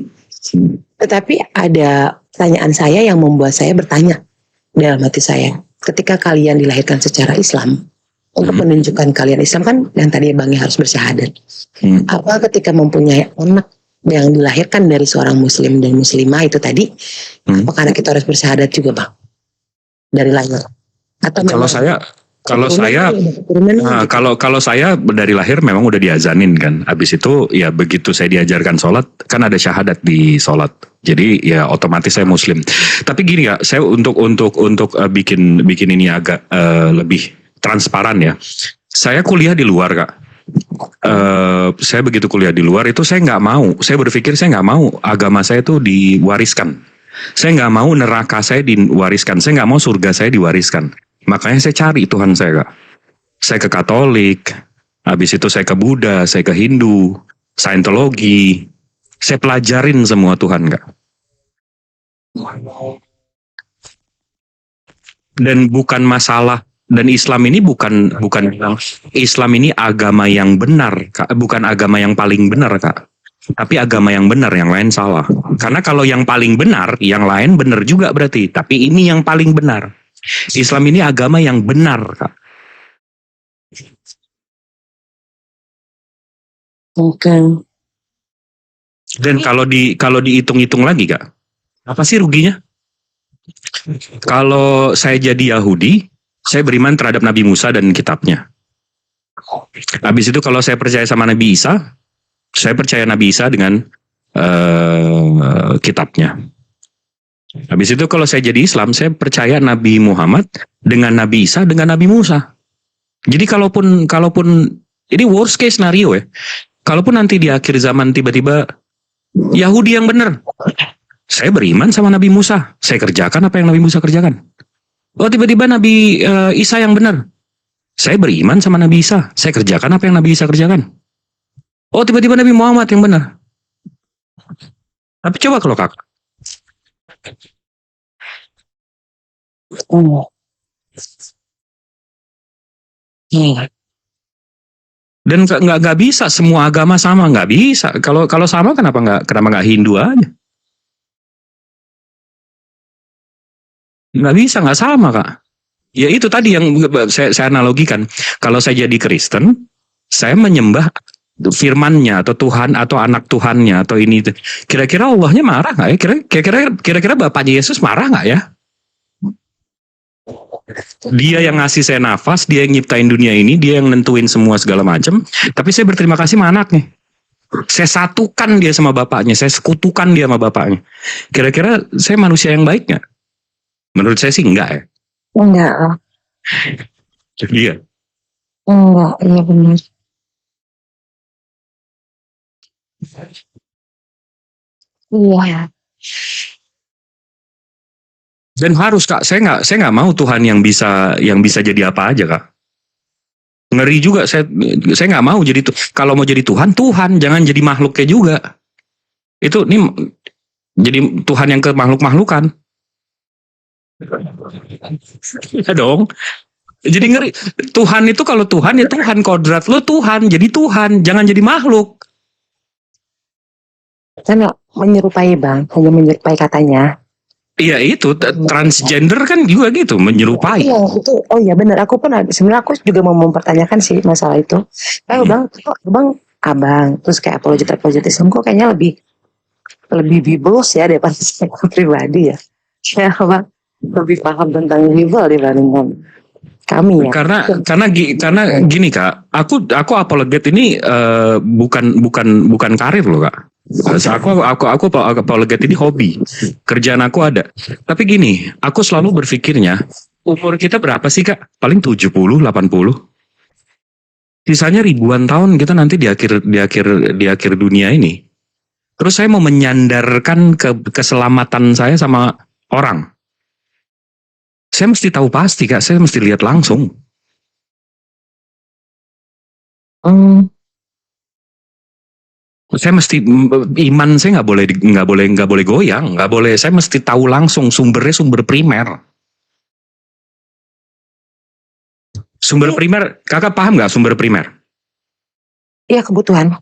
Tetapi ada pertanyaan saya yang membuat saya bertanya dalam hati saya. Ketika kalian dilahirkan secara Islam, untuk menunjukkan kalian Islam kan yang tadi bangnya harus bersyahadat. Apa ketika mempunyai anak yang dilahirkan dari seorang Muslim dan Muslimah itu tadi, apakah anak itu harus bersyahadat juga bang? Dari lahir? Atau kalau saya dari lahir memang udah diazanin kan. Habis itu ya begitu saya diajarkan sholat, kan ada syahadat di sholat. Jadi ya otomatis saya Muslim. Tapi gini ya, saya untuk bikin ini agak lebih transparan ya. Saya kuliah di luar kak. Saya begitu kuliah di luar itu saya nggak mau. Saya berpikir saya nggak mau agama saya itu diwariskan. Saya nggak mau neraka saya diwariskan. Saya nggak mau surga saya diwariskan. Makanya saya cari Tuhan saya kak. Saya ke Katolik, habis itu saya ke Buddha, saya ke Hindu, Saintologi. Saya pelajarin semua Tuhan kak. Dan bukan masalah. Dan Islam ini bukan Islam ini agama yang benar kak. Bukan agama yang paling benar kak. Tapi agama yang benar, yang lain salah. Karena kalau yang paling benar, yang lain benar juga berarti. Tapi ini yang paling benar. Islam ini agama yang benar, Kak. Oke. Dan kalau dihitung-hitung lagi, Kak, apa sih ruginya? Kalau saya jadi Yahudi, saya beriman terhadap Nabi Musa dan kitabnya. Habis itu kalau saya percaya sama Nabi Isa, saya percaya Nabi Isa dengan kitabnya. Habis itu kalau saya jadi Islam, saya percaya Nabi Muhammad dengan Nabi Isa dengan Nabi Musa. Jadi kalaupun ini worst case scenario ya. Kalaupun nanti di akhir zaman tiba-tiba Yahudi yang benar, saya beriman sama Nabi Musa, saya kerjakan apa yang Nabi Musa kerjakan. Oh tiba-tiba Nabi Isa yang benar, saya beriman sama Nabi Isa, saya kerjakan apa yang Nabi Isa kerjakan. Oh tiba-tiba Nabi Muhammad yang benar. Tapi coba kalau kakak. Dan nggak bisa semua agama sama, nggak bisa. Kalau sama kenapa nggak Hindu aja? Nggak bisa, nggak sama kak. Ya itu tadi yang saya analogikan. Kalau saya jadi Kristen, saya menyembah firmannya atau Tuhan atau anak Tuhannya atau ini. Kira-kira Allahnya marah nggak ya? Kira-kira Bapaknya Yesus marah nggak ya? Dia yang ngasih saya nafas, dia yang nyiptain dunia ini, dia yang nentuin semua segala macam. Tapi saya berterima kasih sama anaknya. Saya satukan dia sama bapaknya, saya sekutukan dia sama bapaknya. Kira-kira saya manusia yang baik nggak? Menurut saya sih enggak ya. Enggak. Iya. Enggak, iya benar. Iya. Dan harus kak, saya nggak mau Tuhan yang bisa jadi apa aja kak. Ngeri juga, saya nggak mau jadi kalau mau jadi Tuhan, jangan jadi makhluknya juga. Itu nih jadi Tuhan yang ke makhluk-makhlukan. Ya dong. Jadi ngeri. Tuhan itu kalau Tuhan ya Tuhan, kodrat lo Tuhan, jadi Tuhan, jangan jadi makhluk. Kan menyerupai bang, hanya menyerupai katanya. Iya itu transgender kan juga gitu menyerupai. Iya itu, oh iya benar. Aku pun sebenarnya aku juga mau mempertanyakan sih masalah itu. Bang, terus kayak apologetism kok kayaknya lebih biblos ya daripada saya pribadi ya. Ya bang, lebih paham tentang Bible dibandingkan kami ya. Karena gini kak, aku apologet ini bukan karir loh kak. Aku apologet ini hobi. Kerjaan aku ada. Tapi gini, aku selalu berpikirnya, umur kita berapa sih kak? Paling 70, 80. Sisanya ribuan tahun kita nanti di akhir dunia ini. Terus saya mau menyandarkan keselamatan saya sama orang. Saya mesti tahu pasti Kak, saya mesti lihat langsung. Saya mesti iman saya nggak boleh goyang, nggak boleh. Saya mesti tahu langsung sumbernya, sumber primer. Sumber primer, kakak paham nggak sumber primer? Iya, kebutuhan.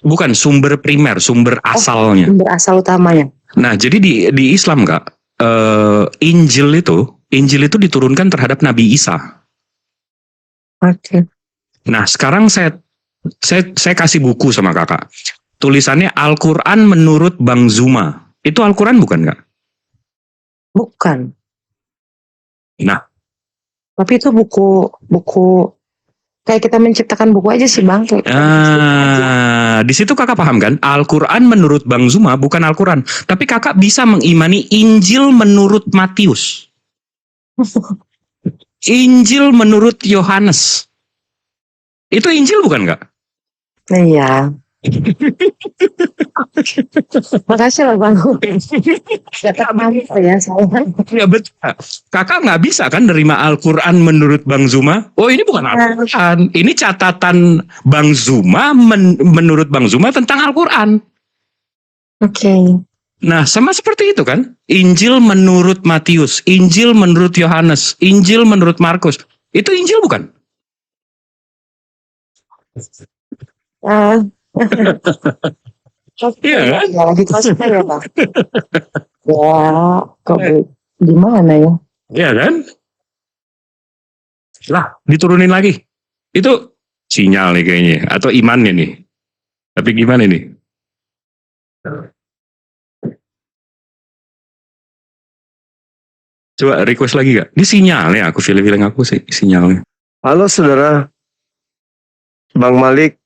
Bukan sumber primer, sumber asalnya. Sumber asal utamanya. Nah, jadi di Islam Kak, Injil itu diturunkan terhadap Nabi Isa. Oke. Nah, sekarang saya kasih buku sama kakak. Tulisannya Al-Quran menurut Bang Zuma. Itu Al-Quran bukan Kak? Bukan. Nah, Tapi itu buku kayak kita menciptakan buku aja sih Bang. di situ kakak paham kan? Al-Quran menurut Bang Zuma bukan Al-Quran. Tapi kakak bisa mengimani Injil menurut Matius. Injil menurut Yohanes. Itu Injil bukan Kak? Iya. Makasih loh Bang. Gak mampu ya saya. Ya betul. Kakak nggak bisa kan nerima Al-Quran menurut Bang Zuma? Oh ini bukan Al-Quran. Ini catatan Bang Zuma menurut Bang Zuma tentang Al-Quran. Oke. Nah sama seperti itu kan. Injil menurut Matius. Injil menurut Yohanes. Injil menurut Markus. Itu Injil bukan? Iya kan? Ya lagi kosong ya Bang. Ya, gimana ya? Iya kan? Lah, diturunin lagi. Itu sinyal nih kayaknya. Atau imannya nih. Tapi gimana nih? Coba request lagi gak? Ini sinyalnya, aku feeling aku sih sinyalnya. Halo saudara, Bang Malik